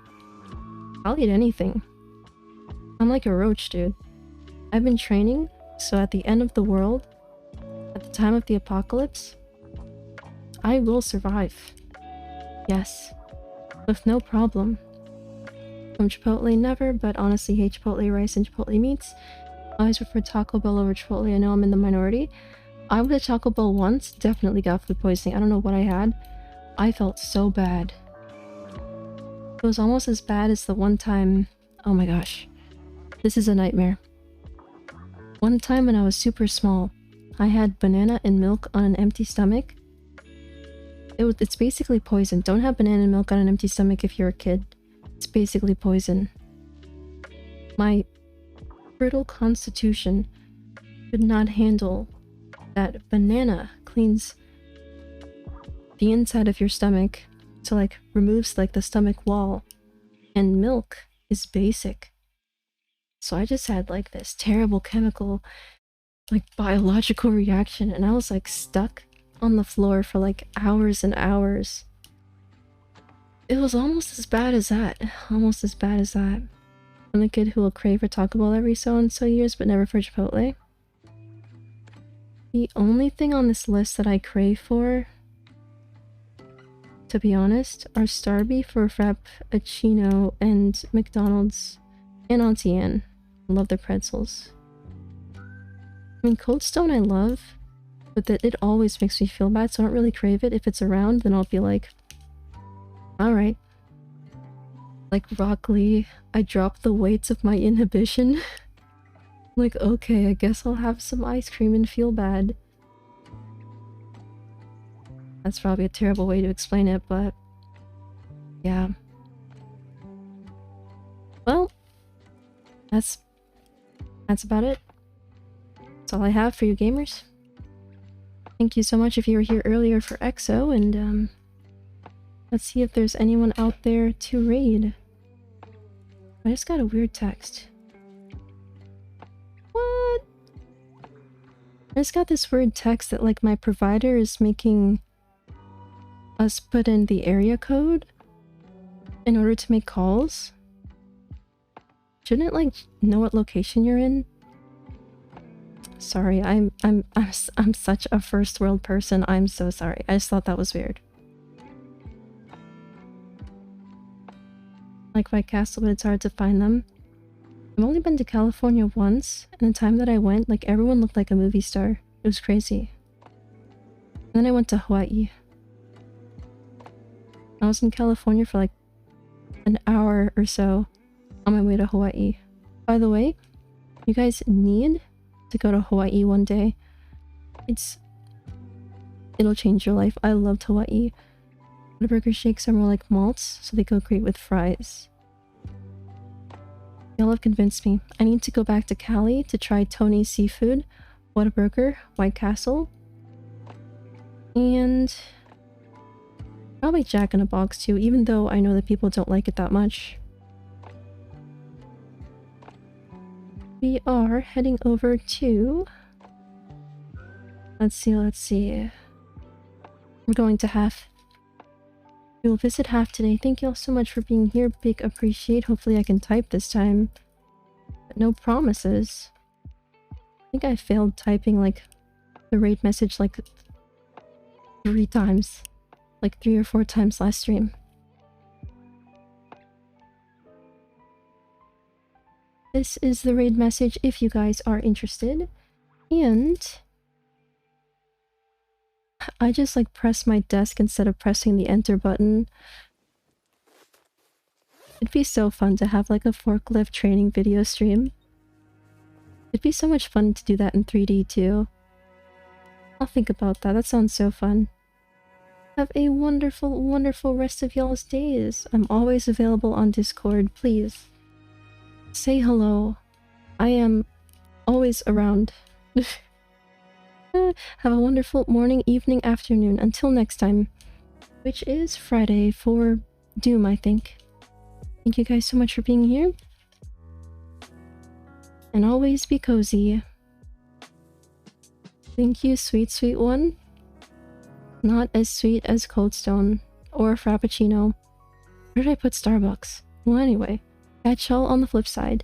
I'll eat anything. I'm like a roach, dude. I've been training, so at the end of the world, at the time of the apocalypse, I will survive. Yes. With no problem. From Chipotle, never, but honestly hate Chipotle rice and Chipotle meats. I always prefer Taco Bell over Chipotle. I know I'm in the minority. I went to Taco Bell once, definitely got food poisoning. I don't know what I had. I felt so bad. It was almost as bad as the one time... Oh my gosh. This is a nightmare. One time when I was super small, I had banana and milk on an empty stomach. It's basically poison. Don't have banana and milk on an empty stomach if you're a kid. It's basically poison. My brittle constitution could not handle that banana cleans the inside of your stomach, so like removes like the stomach wall, and milk is basic. So I just had like this terrible chemical, like biological reaction, and I was like stuck on the floor for like hours and hours. It was almost as bad as that. Almost as bad as that. I'm the kid who will crave for Taco Bell every so and so years, but never for Chipotle. The only thing on this list that I crave for, to be honest, are Starby for Frappuccino and McDonald's and Auntie Anne. I love their pretzels. I mean, Cold Stone I love, but it always makes me feel bad, so I don't really crave it. If it's around, then I'll be like, alright. Like Rock Lee, I dropped the weights of my inhibition. Like, okay, I guess I'll have some ice cream and feel bad. That's probably a terrible way to explain it, but... yeah. Well, that's about it. That's all I have for you gamers. Thank you so much if you were here earlier for Exo, and let's see if there's anyone out there to raid. I just got a weird text. What? I just got this weird text that like my provider is making us put in the area code in order to make calls. Shouldn't it like know what location you're in? Sorry, I'm such a first world person. I'm so sorry. I just thought that was weird. Like White Castle, but it's hard to find them. I've only been to California once, and the time that I went, like everyone looked like a movie star. It was crazy. And then I went to Hawaii. I was in California for like an hour or so on my way to Hawaii. By the way, you guys need to go to Hawaii one day. It'll change your life. I loved Hawaii. The burger shakes are more like malts, so they go great with fries. Y'all have convinced me. I need to go back to Cali to try Tony's Seafood, Whataburger, White Castle, and Probably Jack in a Box too, even though I know that people don't like it that much. We are heading over to... Let's see. We're going to Half. We will visit Half today. Thank you all so much for being here. Big appreciate. Hopefully I can type this time. But no promises. I think I failed typing like the raid message like 3 times. Like 3 or 4 times last stream. This is the raid message if you guys are interested. And I just like press my desk instead of pressing the enter button. It'd be so fun to have like a forklift training video stream. It'd be so much fun to do that in 3D too. I'll think about that. That sounds so fun. Have a wonderful, wonderful rest of y'all's days. I'm always available on Discord. Please say hello. I am always around. Have a wonderful morning, evening, afternoon. Until next time, which is Friday for Doom, I think. Thank you guys so much for being here. And always be cozy. Thank you, sweet, sweet one. Not as sweet as Cold Stone or Frappuccino. Where did I put Starbucks? Well, anyway, catch y'all on the flip side.